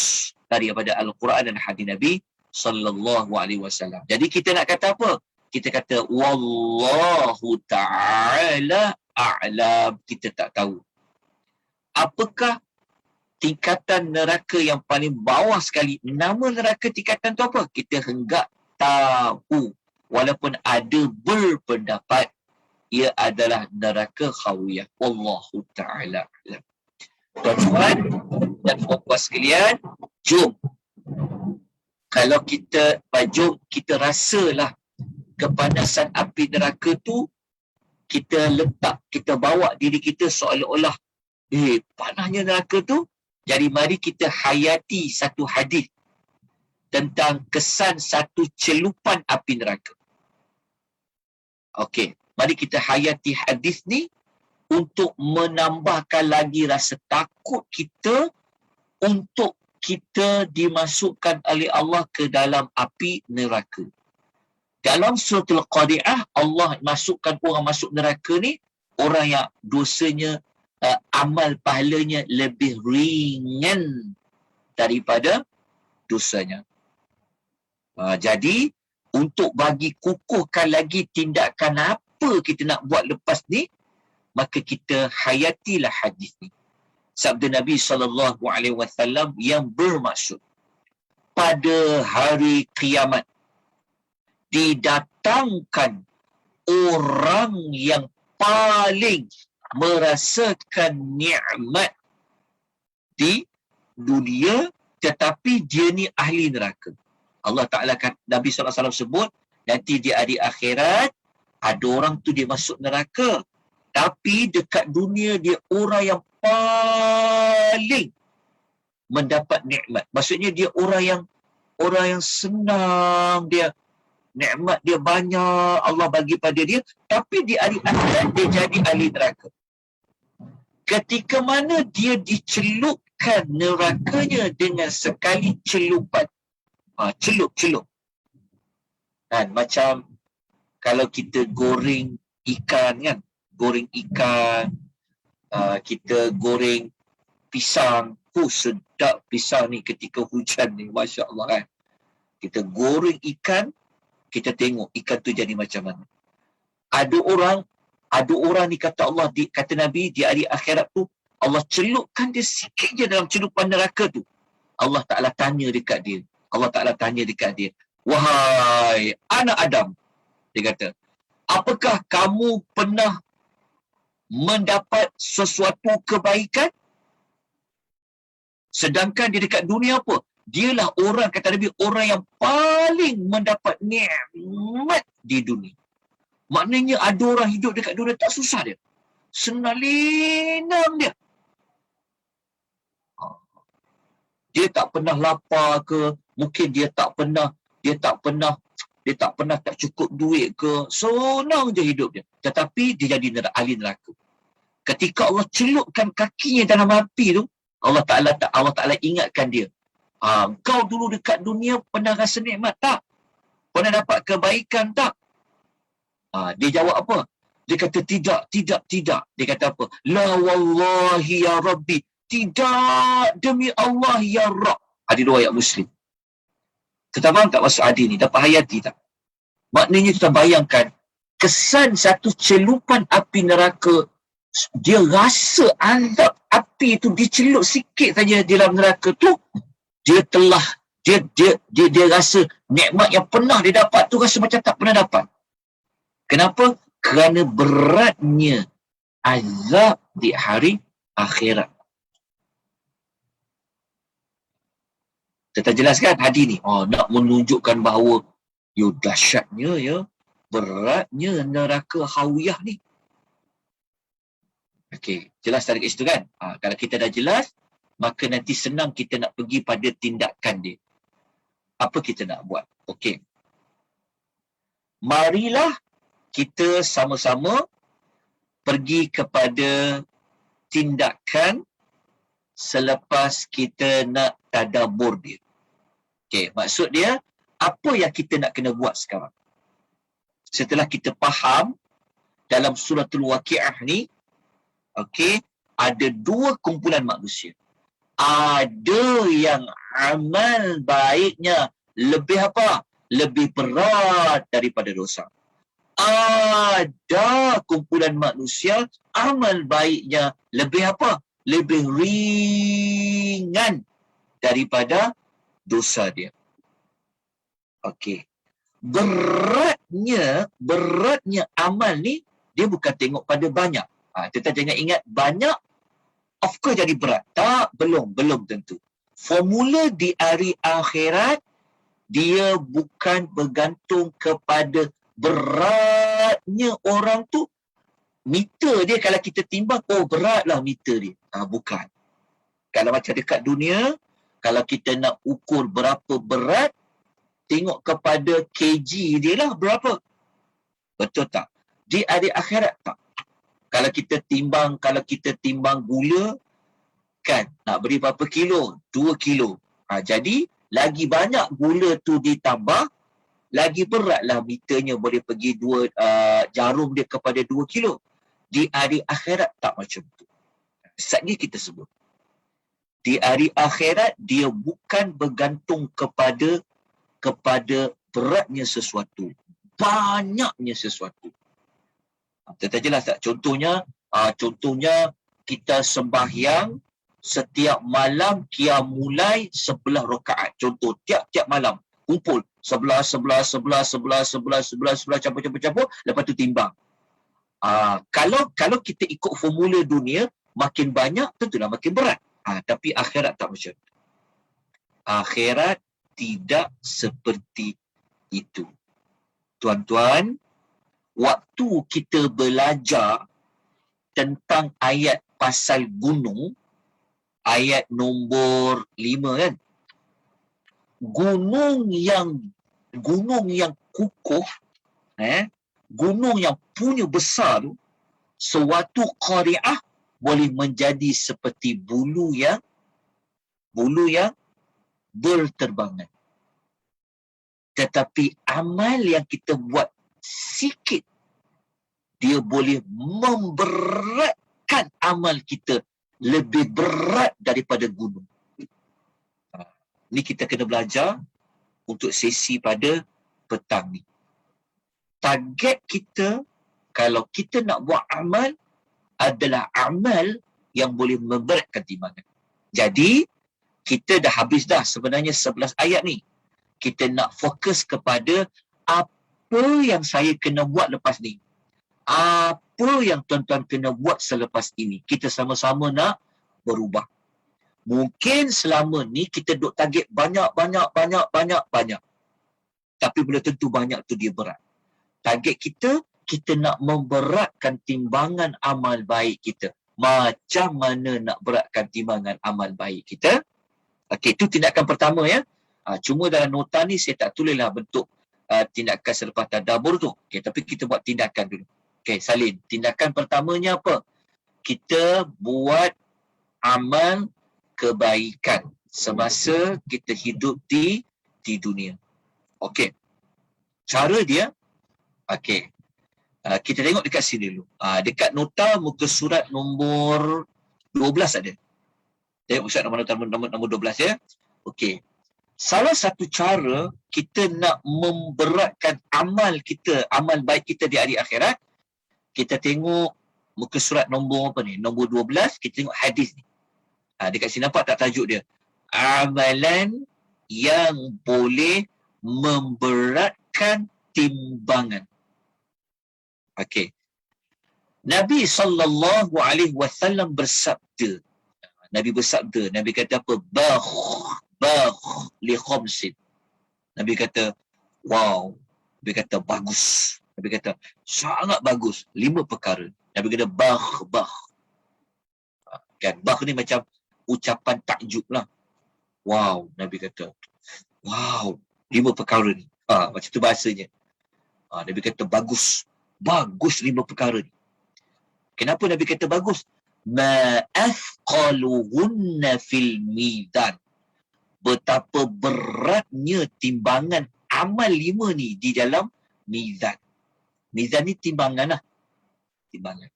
daripada Al-Quran dan hadis Nabi sallallahu alaihi wasallam. Jadi kita nak kata apa? Kita kata wallahu ta'ala a'lam. Kita tak tahu. Apakah tingkatan neraka yang paling bawah sekali? Nama neraka tingkatan tu apa? Kita henggak tahu. Walaupun ada berpendapat ia adalah neraka khawiyah. Wallahu ta'ala a'lam. Tuan-tuan dan puan-puan sekalian, jom kita rasalah kepanasan api neraka tu, kita bawa diri kita seolah-olah panasnya neraka tu. Jadi mari kita hayati satu hadis tentang kesan satu celupan api neraka. Okey, mari kita hayati hadis ni untuk menambahkan lagi rasa takut kita untuk kita dimasukkan oleh Allah ke dalam api neraka. Dalam surah Al-Qari'ah, Allah masukkan orang masuk neraka ni, orang yang dosanya amal pahalanya lebih ringan daripada dosanya. Jadi untuk bagi kukuhkan lagi tindakan apa kita nak buat lepas ni, maka kita hayatilah hadis ni. Sabda Nabi SAW yang bermaksud pada hari kiamat didatangkan orang yang paling merasakan nikmat di dunia, tetapi dia ni ahli neraka. Allah Ta'ala Nabi SAW sebut, nanti di hari akhirat ada orang tu dia masuk neraka, tapi dekat dunia dia orang yang paling mendapat nikmat. Maksudnya dia orang yang senang, dia nikmat dia banyak Allah bagi pada dia, tapi di hari akhirat dia jadi ahli neraka. Ketika mana dia dicelupkan nerakanya dengan sekali celupan. Celup. Kan, macam kalau kita goreng ikan kan, kita goreng pisang, sedap pisang ni ketika hujan ni, Masya Allah kan. Kita goreng ikan, kita tengok ikan tu jadi macam mana. Ada orang ni kata Allah, kata Nabi, di hari akhirat tu Allah celupkan dia sikit je dalam celupan neraka tu. Allah Ta'ala tanya dekat dia. Wahai anak Adam, dia kata, apakah kamu pernah mendapat sesuatu kebaikan? Sedangkan dia dekat dunia apa? Dialah orang, kata Nabi, orang yang paling mendapat nikmat di dunia. Maknanya ada orang hidup dekat dunia tak susah dia. Senang dia. Dia tak pernah lapar ke, mungkin dia tak pernah tak cukup duit ke, senang je hidup dia. Tetapi dia jadi ahli neraka. Ketika Allah celupkan kakinya dalam api tu, Allah Ta'ala ingatkan dia. Kau dulu dekat dunia pernah rasa nikmat tak? Pernah dapat kebaikan tak? Dia jawab apa? Dia kata tidak. Dia kata apa? La wallahi ya Rabbi. Tidak demi Allah ya Rabb. Hadis riwayat Muslim. Kita faham tak maksud hadis ni? Dapat hayati tak? Maknanya kita bayangkan kesan satu celupan api neraka, dia rasa azab api tu dicelup sikit saja dalam neraka tu, dia rasa nikmat yang pernah dia dapat tu rasa macam tak pernah dapat. Kenapa? Kerana beratnya azab di hari akhirat. Kita jelaskan hadis ni. Nak menunjukkan bahawa dahsyatnya beratnya neraka hawiyah ni. Okey, jelas dari situ kan? Kalau kita dah jelas, maka nanti senang kita nak pergi pada tindakan dia. Apa kita nak buat? Okey. Marilah kita sama-sama pergi kepada tindakan selepas kita nak tadabbur dia. Okey, maksud dia, apa yang kita nak kena buat sekarang? Setelah kita faham dalam suratul Waqi'ah ni, okey, ada dua kumpulan manusia. Ada yang amal baiknya lebih apa? Lebih berat daripada dosa. Ada kumpulan manusia amal baiknya lebih apa? Lebih ringan daripada dosa dia. Okey. Beratnya amal ni, dia bukan tengok pada banyak. Kita jangan ingat banyak, of course jadi berat. Tak, belum tentu. Formula di hari akhirat, dia bukan bergantung kepada beratnya orang tu. Meter dia kalau kita timbang, beratlah meter dia. Bukan. Kalau macam dekat dunia, kalau kita nak ukur berapa berat, tengok kepada kg dia lah berapa. Betul tak? Di hari akhirat tak. Kalau kita timbang gula, kan, nak beri berapa kilo? 2 kilo. Jadi, lagi banyak gula tu ditambah, lagi beratlah meternya boleh pergi jarum dia kepada 2 kilo. Di hari akhirat tak macam tu. Saatnya kita sebut. Di hari akhirat, dia bukan bergantung kepada beratnya sesuatu, banyaknya sesuatu. Kita jelas tak? Contohnya kita sembahyang setiap malam qiyamulai 11 rakaat. Contoh, tiap-tiap malam kumpul 11 campur, lepas tu timbang. Kalau kita ikut formula dunia, makin banyak tentulah makin berat. Tapi akhirat tak macam tu. Akhirat tidak seperti itu. Tuan-tuan, waktu kita belajar tentang ayat pasal gunung, ayat nombor 5 kan, gunung yang kukuh, gunung yang punya besar tu, suatu qari'ah boleh menjadi seperti bulu yang berterbangan. Tetapi amal yang kita buat sikit, dia boleh memberatkan amal kita lebih berat daripada gunung. Ni kita kena belajar untuk sesi pada petang ni. Target kita, kalau kita nak buat amal, adalah amal yang boleh memberatkan timbangan. Jadi, kita dah habis dah sebenarnya 11 ayat ni. Kita nak fokus kepada apa yang saya kena buat lepas ni. Apa yang tuan-tuan kena buat selepas ini. Kita sama-sama nak berubah. Mungkin selama ni kita duk target banyak. Tapi belum tentu banyak tu dia berat. Target kita nak memberatkan timbangan amal baik kita. Macam mana nak beratkan timbangan amal baik kita? Okey, itu tindakan pertama ya. Cuma dalam nota ni saya tak tulislah bentuk tindakan selepas tadabbur tu. Okey, tapi kita buat tindakan dulu. Okey, salin. Tindakan pertamanya apa? Kita buat amal kebaikan semasa kita hidup di dunia. Okey. Cara dia, okey. Kita tengok dekat sini dulu. Dekat nota muka surat nombor 12 ada. Tengok surat nombor 12 ya. Okey. Salah satu cara kita nak memberatkan amal kita, amal baik kita di hari akhirat, kita tengok muka surat nombor apa ni? Nombor 12, kita tengok hadis ni. Dekat sini nampak tak tajuk dia? Amalan yang boleh memberatkan timbangan. Okey. Nabi SAW bersabda. Nabi kata apa? Bakh li khamsin. Nabi kata, wow. Nabi kata, bagus. Nabi kata, sangat bagus. 5 perkara. Nabi kata, bakh. Kan, bakh ni macam ucapan takjub lah. Wow. Nabi kata, wow. 5 perkara ni. Macam tu bahasanya. Nabi kata, bagus. Bagus 5 perkara ni. Kenapa Nabi kata bagus? Ma'athqaluhunna fil mizan. Betapa beratnya timbangan amal 5 ni di dalam mizan. Mizan ni timbangan lah. Timbangan.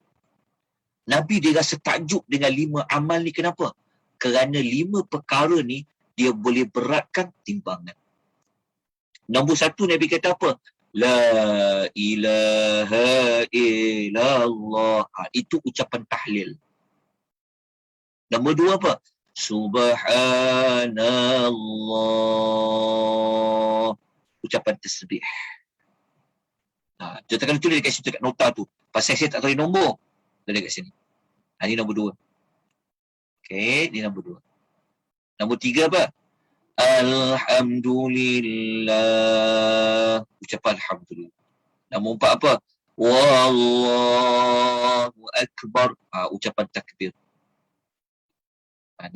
Nabi dia rasa takjub dengan 5 amal ni. Kenapa? Kerana 5 perkara ni dia boleh beratkan timbangan. Nombor 1 Nabi kata apa? La ilaha illallah. Itu ucapan tahlil. Nombor 2 apa? Subhanallah. Ucapan tasbih. Kita kena tulis dekat situ, dekat nota tu. Pasal saya tak tahu nombor. Tulis dekat sini. Ini nombor 2. Okey, ini nombor 2. Nombor 3 apa? Alhamdulillah. Ucapan alhamdulillah. Nombor 4 apa? Wallahu akbar. Ucapan takbir.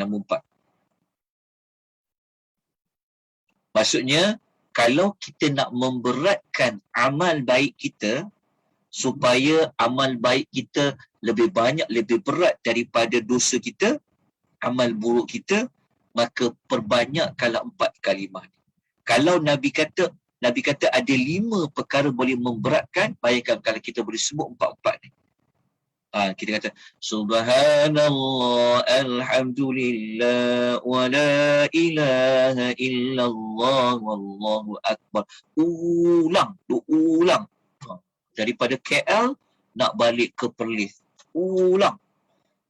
Nombor 4. Maksudnya, kalau kita nak memberatkan amal baik kita, supaya amal baik kita lebih banyak, lebih berat daripada dosa kita, amal buruk kita, maka perbanyakkanlah 4 kalimah ni. Kalau Nabi kata ada 5 perkara boleh memberatkan, bayangkan kalau kita boleh sebut 4-4 ni. Kita kata subhanallah, alhamdulillah, wa la ilaha illallah, wallahu akbar. Ulang. Daripada KL nak balik ke Perlis. Ulang.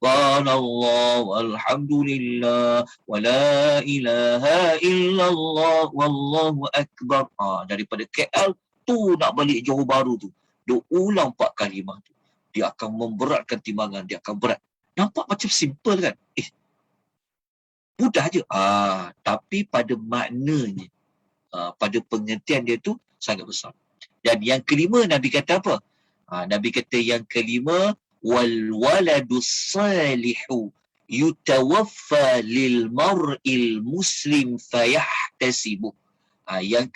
Subhanallah, walhamdulillah, wa la ilaha illallah, wallahu akbar. Daripada KL tu nak balik Johor Bahru tu. Dia ulang 4 kalimah tu. Dia akan memberatkan timbangan, dia akan berat. Nampak macam simple kan? Mudah je. Tapi pada maknanya, pada pengertian dia tu sangat besar. Dan yang kelima Nabi kata apa? Nabi kata yang kelima, wal waladus salihu yutawaffa lil mar'il muslim fayahtasibu. Yang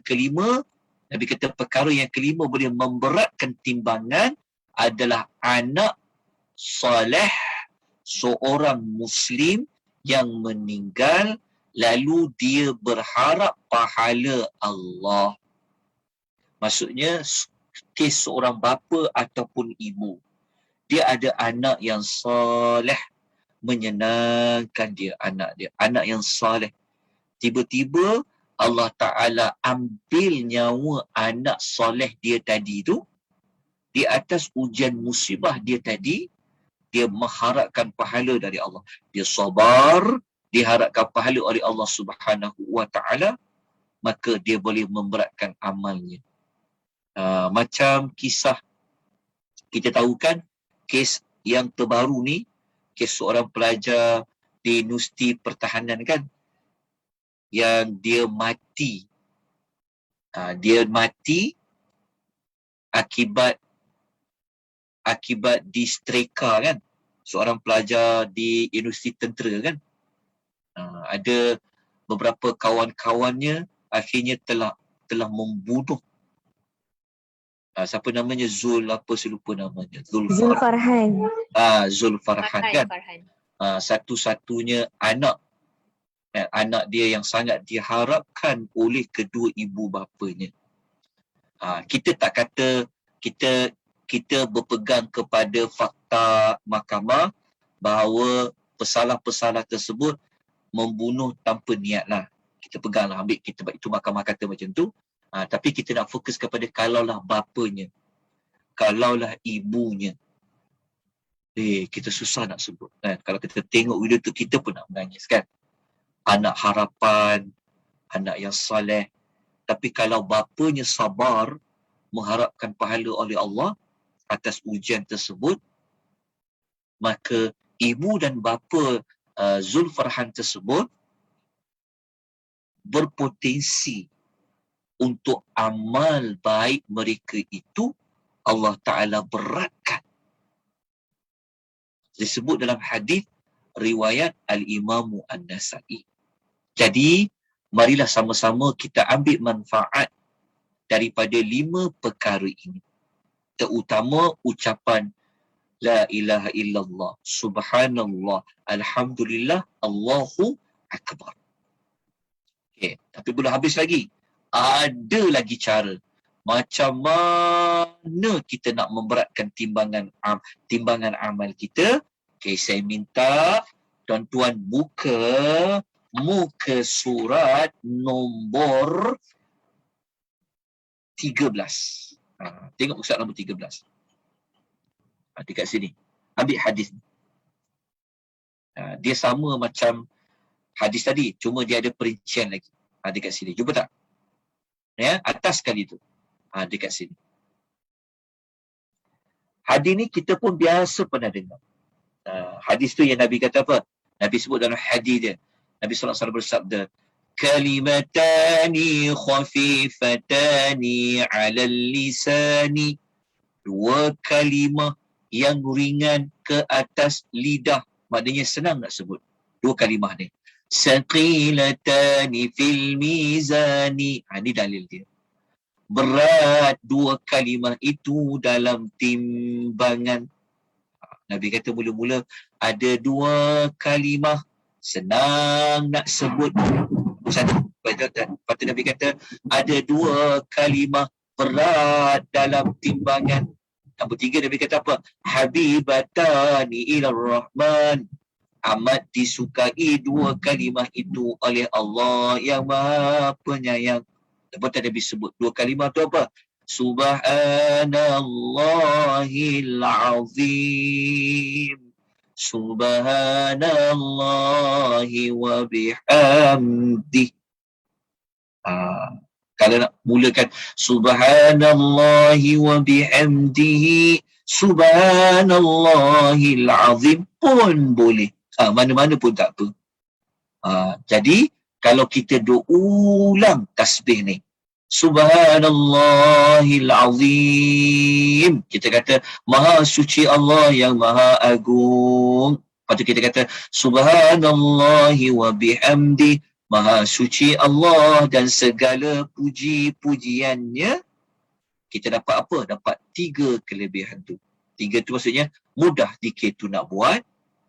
kelima, Nabi kata perkara yang kelima boleh memberatkan timbangan adalah anak soleh seorang Muslim yang meninggal lalu dia berharap pahala Allah. Maksudnya kes seorang bapa ataupun ibu. Dia ada anak yang soleh, menyenangkan dia, anak yang soleh. Tiba-tiba Allah Ta'ala ambil nyawa anak soleh dia tadi tu. Di atas ujian musibah dia tadi, dia mengharapkan pahala dari Allah. Dia sabar, diharapkan pahala oleh Allah Subhanahu wa Ta'ala, maka dia boleh memberatkan amalnya. Macam kisah, kita tahu kan, kes yang terbaru ni, kes seorang pelajar di Universiti Pertahanan kan, yang dia mati. Dia mati akibat distreka kan, seorang pelajar di Universiti Tentera kan. Ada beberapa kawan-kawannya akhirnya telah membunuh siapa namanya, saya lupa namanya, Zulfarhan. Zulfarhan kan. Satu-satunya anak dia yang sangat diharapkan oleh kedua ibu bapanya. Kita tak kata kita berpegang kepada fakta mahkamah bahawa pesalah-pesalah tersebut membunuh tanpa niat lah. Kita peganglah, ambil kita, itu mahkamah kata macam tu. Tapi kita nak fokus kepada kalaulah bapanya, kalaulah ibunya. Kita susah nak sebut kan. Kalau kita tengok video tu kita pun nak menangis kan. Anak harapan, anak yang soleh. Tapi kalau bapanya sabar, mengharapkan pahala oleh Allah atas ujian tersebut, maka ibu dan bapa Zulfarhan tersebut berpotensi untuk amal baik mereka itu Allah Ta'ala beratkan. Disebut dalam hadis riwayat Al-Imamu An-Nasa'i. Jadi, marilah sama-sama kita ambil manfaat daripada 5 perkara ini. Terutama ucapan La ilaha illallah, subhanallah, alhamdulillah, Allahu akbar. Tapi belum habis lagi. Ada lagi cara. Macam mana kita nak memberatkan timbangan amal kita. Saya minta tuan-tuan buka muka surat nombor 13. Tengok surat nombor 13. Dekat sini. Ambil hadis ni. Dia sama macam hadis tadi. Cuma dia ada perincian lagi. Dekat sini. Jumpa tak? Atas sekali tu. Dekat sini. Hadis ni kita pun biasa pernah dengar. Hadis tu yang Nabi kata apa? Nabi sebut dalam hadis dia. Nabi SAW bersabda, kalimatani khafifatani alal lisani. 2 kalimah yang ringan ke atas lidah. Maknanya senang nak sebut. 2 kalimah ni. Saqilatani fil mizani. Ini dalil dia. Berat 2 kalimah itu dalam timbangan. Nabi kata mula-mula ada 2 kalimah senang nak sebut. Lepas tu Nabi kata ada 2 kalimah berat dalam timbangan. Nombor 3 Nabi kata apa? Habibatani ila Rahman. Amat disukai dua kalimah itu oleh Allah yang Maha Penyayang. Lepas tu Nabi sebut dua kalimah tu apa? Subhanallahil azim. Subhanallahi wa bihamdih. Kalau nak mulakan Subhanallahi wa bihamdihi Subhanallahil azim pun boleh. Mana-mana pun tak apa. Jadi kalau kita ulang tasbih ni, Subhanallahil azim, kita kata Maha suci Allah yang Maha agung. Lepas tu kita kata Subhanallahi wa bihamdi, Maha suci Allah dan segala puji-pujiannya. Kita dapat apa? Dapat 3 kelebihan tu. 3 tu maksudnya mudah dikir tu nak buat,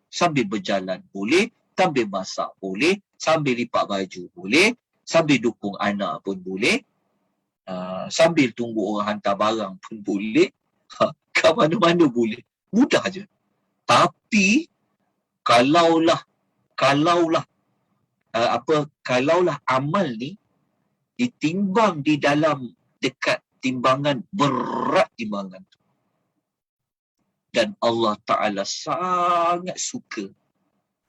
sambil berjalan boleh, sambil masak boleh, sambil lipat baju boleh, sambil dukung anak pun boleh, sambil tunggu orang hantar barang pun boleh, ke mana-mana boleh. Mudah je. Tapi kalaulah amal ni ditimbang di dalam dekat timbangan, berat timbangan tu. Dan Allah Ta'ala sangat suka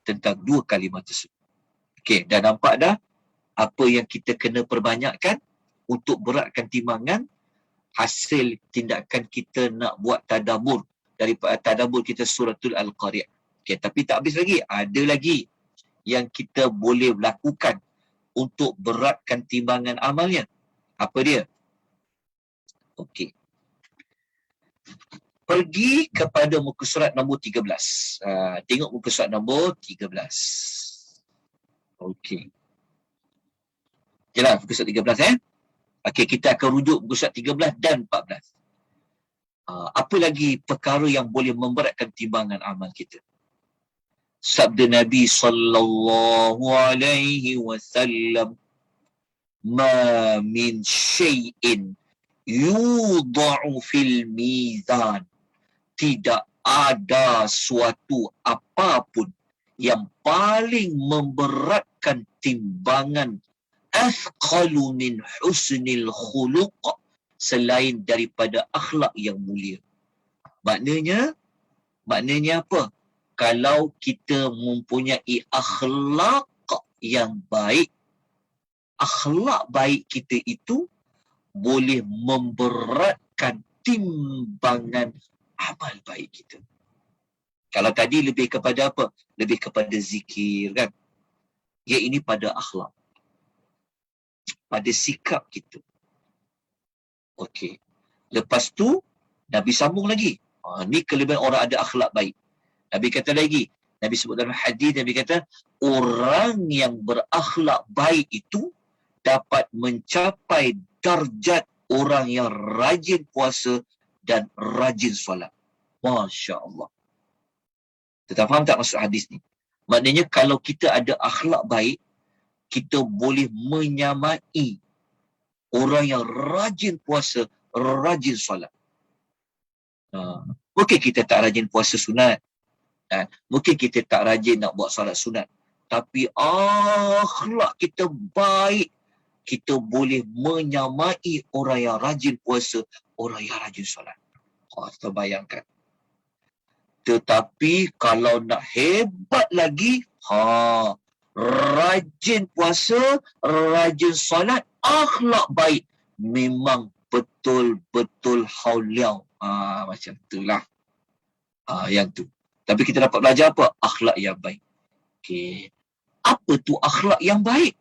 tentang 2 kalimah tersebut. Okey, dah nampak dah apa yang kita kena perbanyakkan untuk beratkan timbangan. Hasil tindakan kita nak buat tadabbur, daripada tadabbur kita suratul Al-Qari'ah. Okey, tapi tak habis lagi. Ada lagi yang kita boleh lakukan untuk beratkan timbangan amalnya. Apa dia? Okey. Pergi kepada muka surat nombor 13. Tengok muka surat nombor 13. Okey. Okeylah, muka surat 13 Okey, kita akan rujuk muka surat 13 dan 14. Apa lagi perkara yang boleh memberatkan timbangan amal kita? Sabda Nabi sallallahu alaihi wasallam, "Ma min syai'in yudha'u fil mizan." Tidak ada suatu apapun yang paling memberatkan timbangan athqalu min husnil khuluq, selain daripada akhlak yang mulia. Maknanya apa? Kalau kita mempunyai akhlak yang baik, akhlak baik kita itu boleh memberatkan timbangan amal baik kita. Kalau tadi lebih kepada apa? Lebih kepada zikir kan? Ya, ini pada akhlak, pada sikap kita. Okey. Lepas tu Nabi sambung lagi. Ni kelebihan orang ada akhlak baik. Nabi kata lagi, Nabi sebut dalam hadis, Nabi kata orang yang berakhlak baik itu dapat mencapai darjat orang yang rajin puasa dan rajin solat. Masya Allah. Kita faham tak maksud hadis ni? Maknanya kalau kita ada akhlak baik, kita boleh menyamai orang yang rajin puasa, rajin solat. Mungkin kita tak rajin puasa sunat, mungkin kita tak rajin nak buat solat sunat, tapi akhlak kita baik, kita boleh menyamai orang yang rajin puasa, orang yang rajin solat. Kita bayangkan. Tetapi kalau nak hebat lagi, rajin puasa, rajin solat, akhlak baik, memang betul-betul hauliau. Macam itulah. Yang tu. Tapi kita dapat belajar apa? Akhlak yang baik. Okey. Apa tu akhlak yang baik?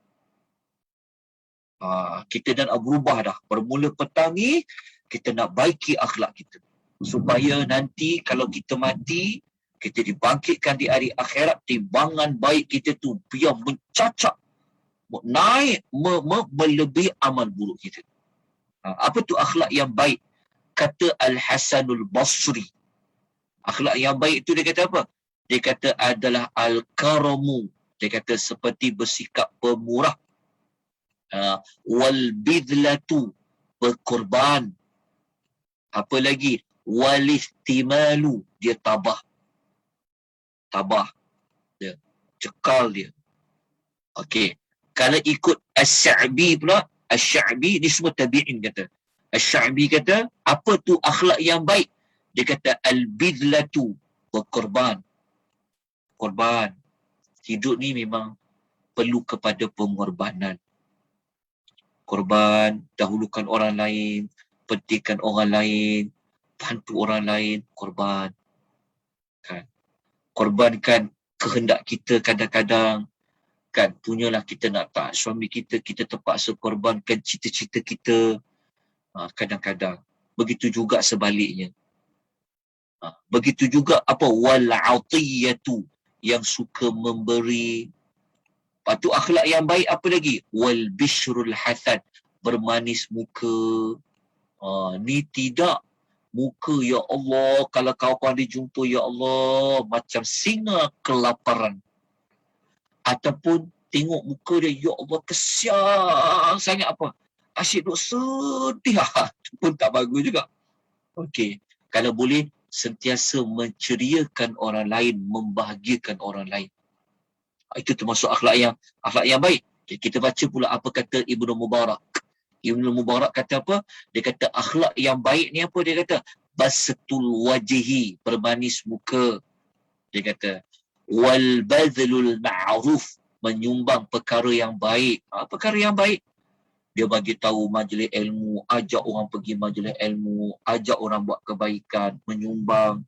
Kita dah nak berubah dah. Bermula petang ni, kita nak baiki akhlak kita. Supaya nanti kalau kita mati, kita dibangkitkan di hari akhirat, timbangan baik kita tu biar mencacak, naik, melebihi amal buruk kita. Apa tu akhlak yang baik? Kata Al-Hasanul Basri. Akhlak yang baik tu dia kata apa? Dia kata adalah al-karamu. Dia kata seperti bersikap pemurah. Wal bidlatu, berkorban. Apa lagi? Walihtimalu, dia tabah. Dia cekal dia. Okey. Kalau ikut Asy-Sya'bi pula, Asy-Sya'bi ni semua tabi'in kata. Asy-Sya'bi kata, apa tu akhlak yang baik? Dia kata al-bidlatu, berkorban. Korban. Hidup ni memang perlu kepada pengorbanan. Korban, dahulukan orang lain, pentingkan orang lain, bantu orang lain, korban. Kan? Korbankan kehendak kita kadang-kadang, kan, punyalah kita nak taat suami kita, kita terpaksa korbankan cita-cita kita. Kadang-kadang. Begitu juga sebaliknya. Begitu juga apa? Wal-'atiyatu, yang suka memberi. Lepas tu akhlak yang baik apa lagi? Wal-bishrul hasan, bermanis muka. Ni tidak muka, ya Allah, kalau kawan-kawan dia jumpa, ya Allah, macam singa kelaparan. Ataupun tengok muka dia, ya Allah, kesian sangat apa? Asyik duk sedih. Itu pun tak bagus juga. Okey. Kalau boleh, sentiasa menceriakan orang lain, membahagiakan orang lain. Itu termasuk akhlak yang baik. Okay, kita baca pula apa kata Ibnu Mubarak. Ibnu Mubarak kata apa? Dia kata akhlak yang baik ni apa? Dia kata basatul wajhi, bermanis muka. Dia kata wal badlul ma'ruf, menyumbang perkara yang baik. Perkara yang baik, dia bagi tahu majlis ilmu, ajak orang pergi majlis ilmu, ajak orang buat kebaikan, menyumbang,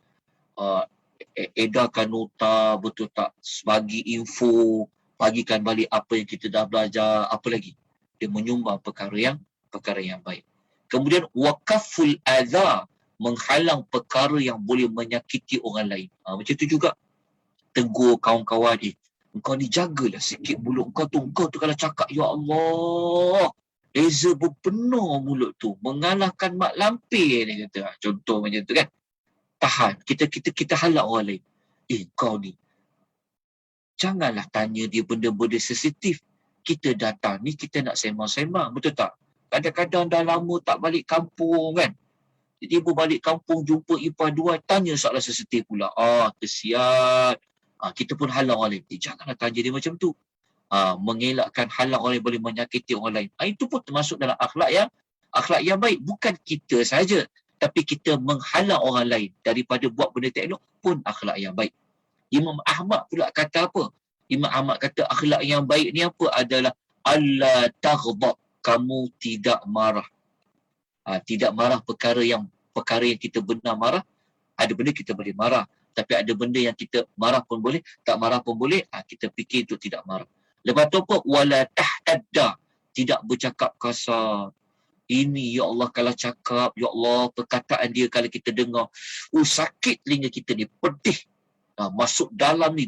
edarkan nota, betul tak, bagi info, bagikan balik apa yang kita dah belajar, apa lagi. Dia menyumbang perkara yang baik. Kemudian waqaful adha, menghalang perkara yang boleh menyakiti orang lain. Macam tu juga. Tegur kawan-kawan, engkau ni jagalah sikit mulut engkau tu kalau cakap, ya Allah, reza berpenuh mulut tu, mengalahkan mak lampir, dia kata. Contoh macam tu kan. Tahan. Kita halang orang lain. Kau ni, janganlah tanya dia benda-benda sensitif. Kita datang ni, kita nak sembang-sembang. Betul tak? Kadang-kadang dah lama tak balik kampung kan. Tiba-tiba balik kampung, jumpa ipar dua, tanya soalan sensitif pula. Kesian. Kita pun halang orang lain. Janganlah tanya dia macam tu. Mengelakkan, halang orang yang boleh menyakiti orang lain. Itu pun termasuk dalam akhlak yang baik. Bukan kita saja, tapi kita menghalang orang lain daripada buat benda tak elok pun akhlak yang baik. Imam Ahmad pula kata apa? Imam Ahmad kata akhlak yang baik ni apa? Adalah alla taghdab, kamu tidak marah. Tidak marah perkara yang kita benar marah. Ada benda kita boleh marah, tapi ada benda yang kita marah pun boleh, tak marah pun boleh. Kita fikir itu tidak marah. Lepas tu apa? Wala tahtadda, tidak bercakap kasar. Ini, ya Allah, kalau cakap, ya Allah, perkataan dia kalau kita dengar, sakit telinga kita ni, pedih. Masuk dalam ni.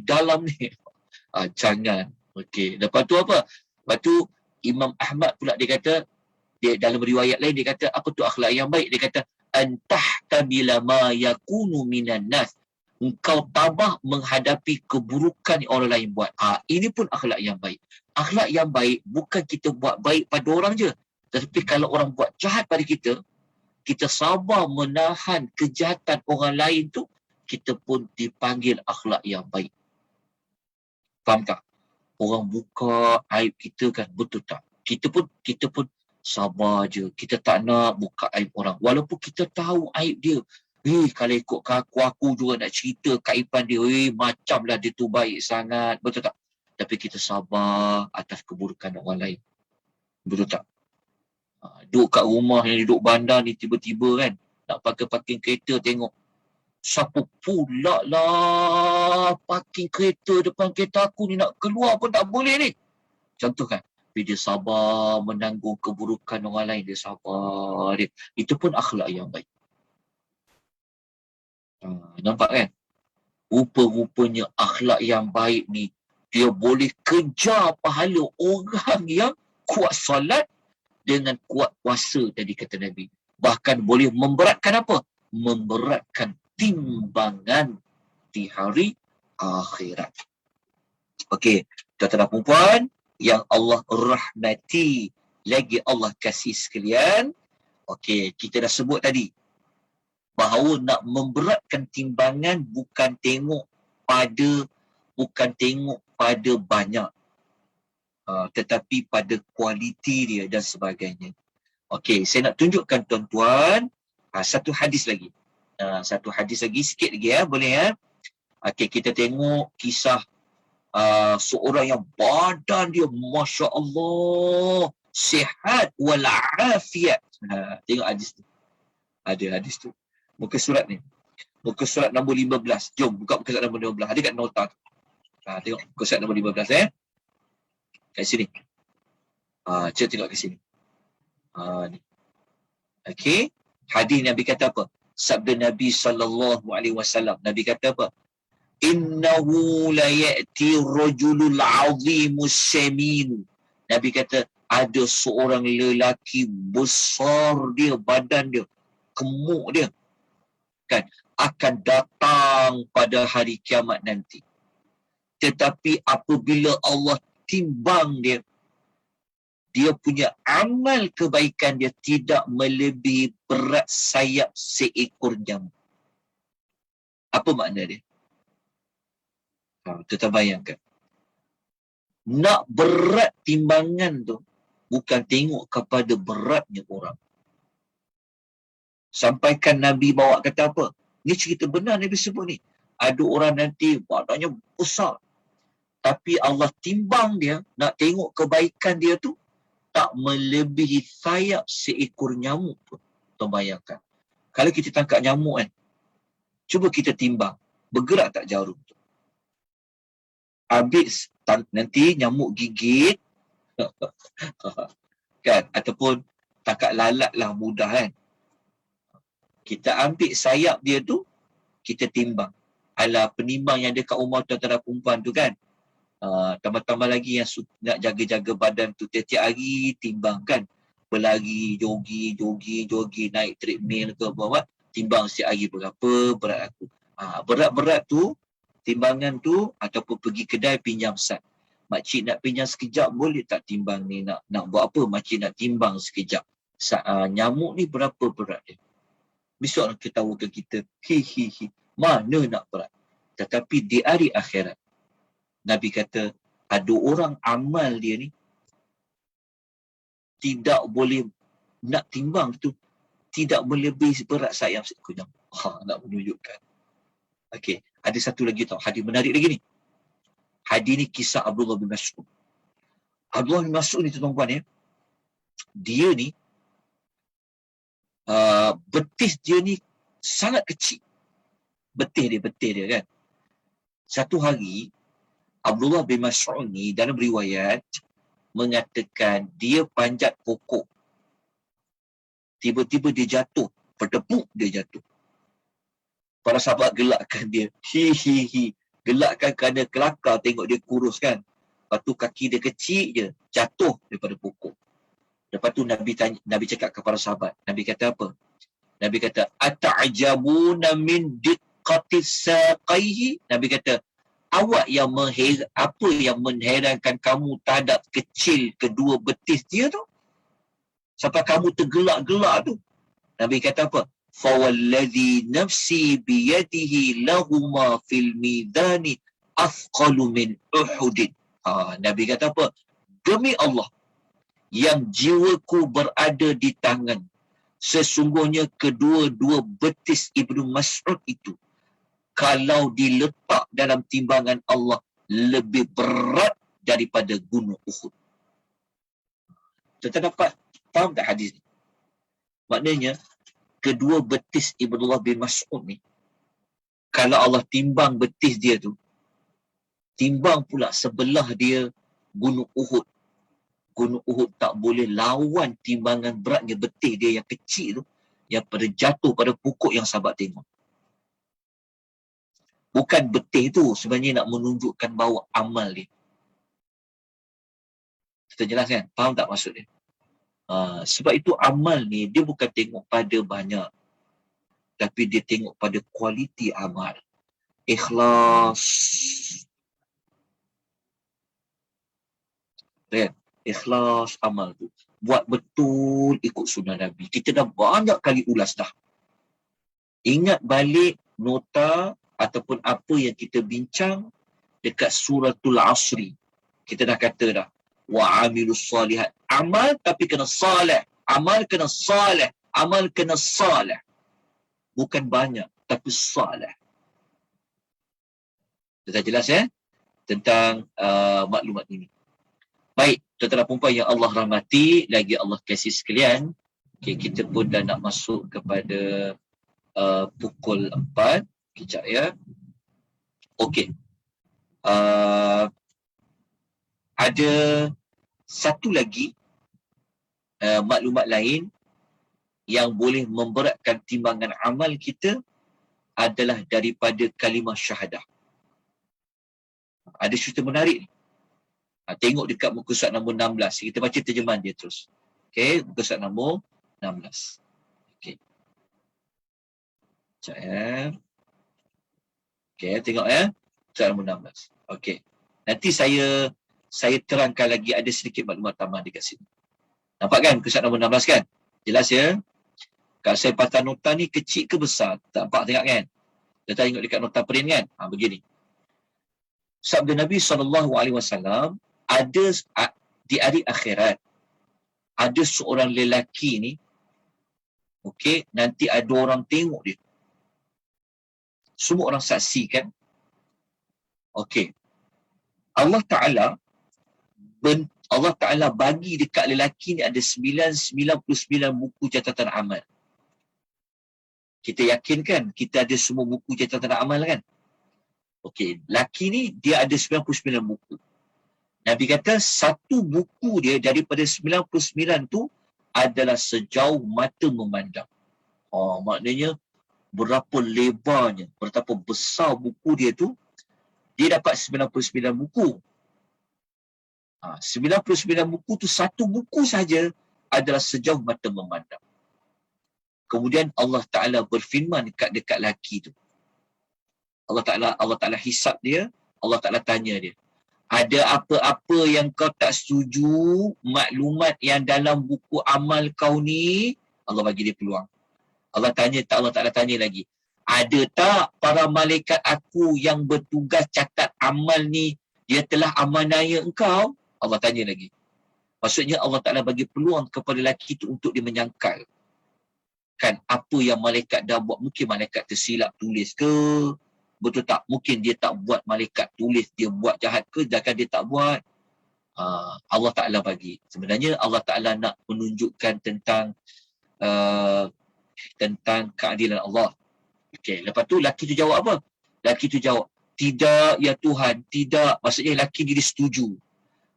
Jangan. Okey. Lepas tu apa? Lepas tu Imam Ahmad pula dia kata, dia dalam riwayat lain dia kata, apa tu akhlak yang baik? Dia kata, antahtabila ma yakunu minan nas. Engkau tabah menghadapi keburukan yang orang lain buat. Ini pun akhlak yang baik. Akhlak yang baik bukan kita buat baik pada orang je. Tetapi kalau orang buat jahat pada kita, kita sabar menahan kejahatan orang lain tu, kita pun dipanggil akhlak yang baik. Faham tak? Orang buka aib kita kan, betul tak? Kita pun sabar je. Kita tak nak buka aib orang. Walaupun kita tahu aib dia. Kalau ikut aku juga nak cerita kaiban dia. Macamlah dia tu baik sangat. Betul tak? Tapi kita sabar atas keburukan orang lain. Betul tak? Duduk kat rumah yang duduk bandar ni, tiba-tiba kan nak parking kereta, tengok siapa pula lah parking kereta depan kereta aku ni, nak keluar pun tak boleh ni. Contoh kan, dia sabar menanggung keburukan orang lain, dia sabar dia. Itu pun akhlak yang baik. Nampak kan? Rupa-rupanya akhlak yang baik ni, dia boleh kejar pahala orang yang kuat solat dengan kuat puasa tadi kata Nabi. Bahkan boleh memberatkan apa? Memberatkan timbangan di hari akhirat. Okey, tuan-tuan dan puan yang Allah rahmati, lagi Allah kasih sekalian. Okey, kita dah sebut tadi bahawa nak memberatkan timbangan bukan tengok pada banyak, tetapi pada kualiti dia dan sebagainya. Okey, saya nak tunjukkan tuan-tuan satu hadis lagi. Satu hadis lagi, sikit lagi boleh ya. Okey, kita tengok kisah seorang yang badan dia Masya Allah sihat walafiat. Tengok hadis tu. Ada hadis tu. Muka surat ni. Muka surat nombor 15. Jom buka muka surat nombor 15. Ada kat nota. Tengok muka surat nombor 15 kat sini. Cuba tengok kat sini. Ni. Okey. Hadis Nabi kata apa? Sabda Nabi SAW. Nabi kata apa? Innahu la ya'ti rajulul 'azimus saminu. Nabi kata ada seorang lelaki besar dia, badan dia, gemuk dia, kan, akan datang pada hari kiamat nanti. Tetapi apabila Allah timbang dia, dia punya amal kebaikan dia tidak melebihi berat sayap seekor nyamuk. Apa makna dia? Kita bayangkan. Nak berat timbangan tu bukan tengok kepada beratnya orang. Sampaikan Nabi bawa kata apa? Ni cerita benar Nabi sebut ni. Ada orang nanti badannya besar, tapi Allah timbang dia, nak tengok kebaikan dia tu tak melebihi sayap seekor nyamuk pun. Tuan bayangkan. Kalau kita tangkap nyamuk kan, cuba kita timbang, bergerak tak jarum tu? Habis nanti nyamuk gigit kan, ataupun tangkap lalat lah mudah kan. Kita ambil sayap dia tu, kita timbang. Alah, penimbang yang dekat rumah tuan-tuan dan perempuan tu kan, tambah-tambah lagi yang nak jaga-jaga badan tu tiap-tiap hari timbang kan, berlari, jogging, naik treadmill ke apa, timbang setiap hari berapa berat aku. Berat-berat tu, timbangan tu, ataupun pergi kedai pinjam sat. Makcik nak pinjam sekejap, boleh tak timbang ni, nak buat apa? Makcik nak timbang sekejap. Nyamuk ni berapa berat dia? Besok nak ketawa ke kita, mana nak berat. Tetapi di hari akhirat, Nabi kata, ada orang amal dia ni tidak boleh nak timbang tu, tidak melebihi berat sayap seekor nyamuk. Nak menunjukkan. Okey, ada satu lagi tau, hadis menarik lagi ni. Hadis ni kisah Abdullah bin Mas'ud. Abdullah bin Mas'ud ni tuan-tuan ya, dia ni betis dia ni sangat kecil. Betis dia kan. Satu hari Abdullah bin Mas'ud ni dalam riwayat mengatakan dia panjat pokok. Tiba-tiba dia jatuh, berdebuk dia jatuh. Para sahabat gelakkan dia. Gelakkan kerana kelakar tengok dia kurus kan. Lepas tu kaki dia kecil je, jatuh daripada pokok. Lepas tu Nabi cakap kepada sahabat. Nabi kata apa? Nabi kata, ata'jabuna min diqqatis saqaihi. Nabi kata, awak apa yang mengherankan kamu terhadap kecil kedua betis dia tu? Sampai kamu tergelak-gelak tu. Nabi kata apa? Fawalladhi nafsi biyadihi lahuma fil midani afqalu min Uhudin. Nabi kata apa? Demi Allah yang jiwaku berada di tangan, sesungguhnya kedua-dua betis Ibnu Mas'ud itu, kalau diletak dalam timbangan Allah, lebih berat daripada gunung Uhud. Kita dapat faham tak hadis ni? Maknanya, kedua betis Ibnu bin Mas'ud ni, kalau Allah timbang betis dia tu, timbang pula sebelah dia gunung Uhud. Gunung Uhud tak boleh lawan timbangan beratnya betis dia yang kecil tu, yang pada jatuh pada pokok yang sahabat tengok. Bukan betis tu sebenarnya nak menunjukkan bahawa amal dia. Kita jelaskan, faham tak maksud dia? Sebab itu amal ni dia bukan tengok pada banyak, tapi dia tengok pada kualiti amal. Ikhlas. Kan? Ikhlas amal tu. Buat betul ikut sunnah Nabi. Kita dah banyak kali ulas dah. Ingat balik nota ataupun apa yang kita bincang dekat suratul Asri. Kita dah kata dah. Wa amilus salihat. Amal tapi kena salih. Amal kena salih. Amal kena salih. Bukan banyak, tapi salih. Dah jelas ya? Tentang maklumat ini. Baik, tuan-tuan dan puan yang Allah rahmati, lagi Allah kasih sekalian. Okay, kita pun dah nak masuk kepada pukul 4. Kejap ya. Okey. Ada satu lagi maklumat lain yang boleh memberatkan timbangan amal kita adalah daripada kalimah syahadah. Ada cerita menarik ni. Tengok dekat muka surat nombor 16. Kita baca terjemahan dia terus. Okey, muka surat nombor 16. Okey. Sekejap ya. Okey, tengok ya. Surat nombor 16. Okey. Nanti saya terangkan lagi, ada sedikit maklumat tambahan dekat sini. Nampak kan muka surat nombor 16 kan? Jelas ya? Kalau saya patah nota ni kecil ke besar? Tak nampak tengok kan? Kita tengok dekat nota print kan? Begini. Sabda Nabi SAW, ada di hari akhirat, ada seorang lelaki ni, okey, nanti ada orang tengok dia. Semua orang saksikan. Okey. Allah Ta'ala bagi dekat lelaki ni ada 99 buku catatan amal. Kita yakin kan kita ada semua buku catatan amal kan? Okey, lelaki ni dia ada 99 buku. Nabi kata satu buku dia daripada 99 tu adalah sejauh mata memandang. Maknanya berapa lebarnya, berapa besar buku dia tu, dia dapat 99 buku. 99 buku tu, satu buku saja adalah sejauh mata memandang. Kemudian Allah Ta'ala berfirman dekat lelaki tu. Allah Ta'ala hisap dia, Allah Ta'ala tanya dia, ada apa-apa yang kau tak setuju, maklumat yang dalam buku amal kau ni? Allah bagi dia peluang. Allah Ta'ala tanya lagi, ada tak para malaikat aku yang bertugas catat amal ni, dia telah amanai engkau? Allah tanya lagi. Maksudnya Allah Ta'ala bagi peluang kepada lelaki tu untuk dia menyangkal. Kan apa yang malaikat dah buat, mungkin malaikat tersilap tulis ke? Betul tak? Mungkin dia tak buat malaikat tulis, dia buat jahat ke? Jangan dia tak buat. Allah Ta'ala bagi. Sebenarnya Allah Ta'ala nak menunjukkan tentang keadilan Allah. Okey, lepas tu lelaki tu jawab apa? Lelaki tu jawab, tidak ya Tuhan, tidak. Maksudnya lelaki dia setuju.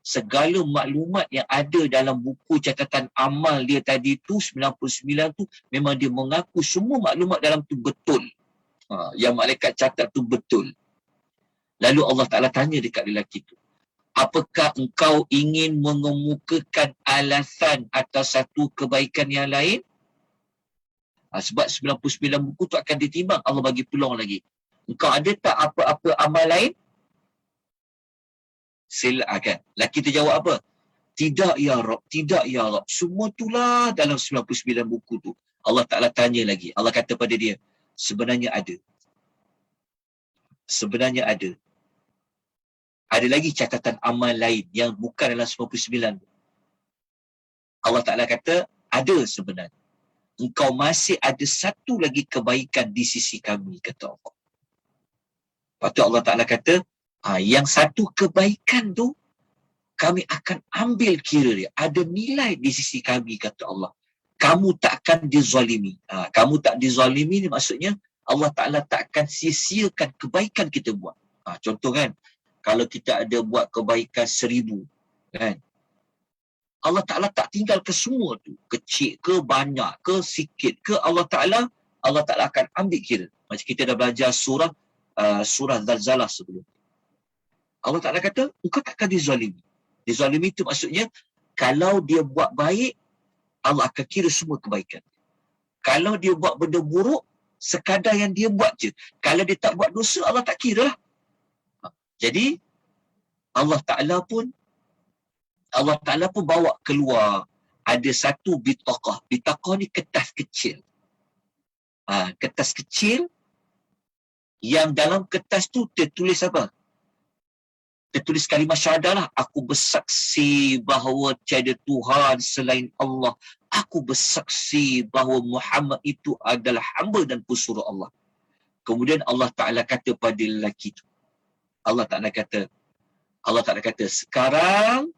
Segala maklumat yang ada dalam buku catatan amal dia tadi tu, 99 tu, memang dia mengaku semua maklumat dalam tu betul. Yang malaikat catat tu betul. Lalu Allah Ta'ala tanya dekat lelaki tu, apakah engkau ingin mengemukakan alasan atas satu kebaikan yang lain? Sebab 99 buku tu akan ditimbang. Allah bagi peluang lagi. Engkau ada tak apa-apa amal lain? Silakan. Lelaki tu jawab apa? Tidak ya Rabb, tidak ya Rabb. Semua itulah dalam 99 buku tu. Allah Ta'ala tanya lagi. Allah kata pada dia, sebenarnya ada. Sebenarnya ada. Ada lagi catatan amal lain yang bukan dalam 99. Allah Ta'ala kata, ada sebenarnya. Engkau masih ada satu lagi kebaikan di sisi kami, kata Allah. Lepas tu Allah Ta'ala kata, yang satu kebaikan tu, kami akan ambil kira dia. Ada nilai di sisi kami, kata Allah. Kamu tak akan dizalimi. Kamu tak dizalimi ni maksudnya, Allah Ta'ala tak akan sia-siakan kebaikan kita buat. Contoh kan, kalau kita ada buat kebaikan 1000, kan, Allah Ta'ala tak tinggal ke semua tu. Kecil ke, banyak ke, sikit ke, Allah Ta'ala akan ambil kira. Macam kita dah belajar surah Zalzalah sebelum. Allah Ta'ala kata, engkau takkan dizalimi. Dizalimi itu maksudnya, kalau dia buat baik, Allah akan kira semua kebaikan. Kalau dia buat benda buruk, sekadar yang dia buat je. Kalau dia tak buat dosa, Allah tak kira lah. Jadi, Allah Ta'ala pun bawa keluar, ada satu bitaqah. Bitaqah ni kertas kecil. Kertas kecil yang dalam kertas tu tertulis apa? Tertulis kalimah syahadah lah. Aku bersaksi bahawa tiada Tuhan selain Allah. Aku bersaksi bahawa Muhammad itu adalah hamba dan pesuruh Allah. Kemudian Allah Ta'ala kata pada lelaki tu. Allah Ta'ala kata, sekarang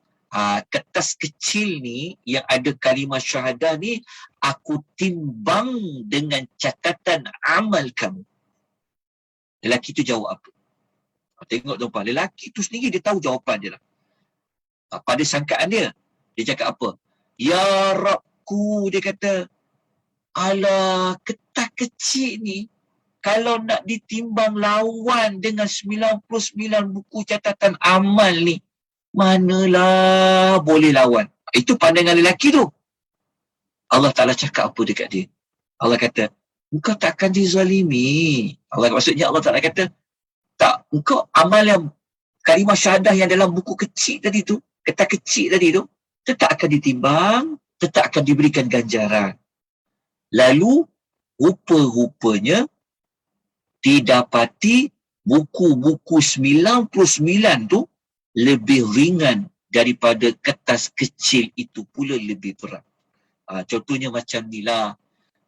kertas kecil ni yang ada kalimah syahadah ni aku timbang dengan catatan amal kamu. Lelaki tu jawab apa? Tengok tuan-tuan, lelaki tu sendiri dia tahu jawapan dia lah. Pada sangkaan dia cakap apa? Ya Rabku, dia kata, alah, kertas kecil ni kalau nak ditimbang lawan dengan 99 buku catatan amal ni, manalah boleh lawan. Itu pandangan lelaki tu. Allah Ta'ala cakap apa dekat dia? Allah kata, engkau takkan dizalimi. Maksudnya Allah Ta'ala kata, tak, engkau amal yang kalimah syahadah yang dalam buku kecil tadi tu, kertas kecil tadi tu, tetap akan ditimbang, tetap akan diberikan ganjaran. Lalu, rupa-rupanya, didapati buku-buku 99 tu lebih ringan daripada kertas kecil itu pula lebih berat. Contohnya macam ni lah.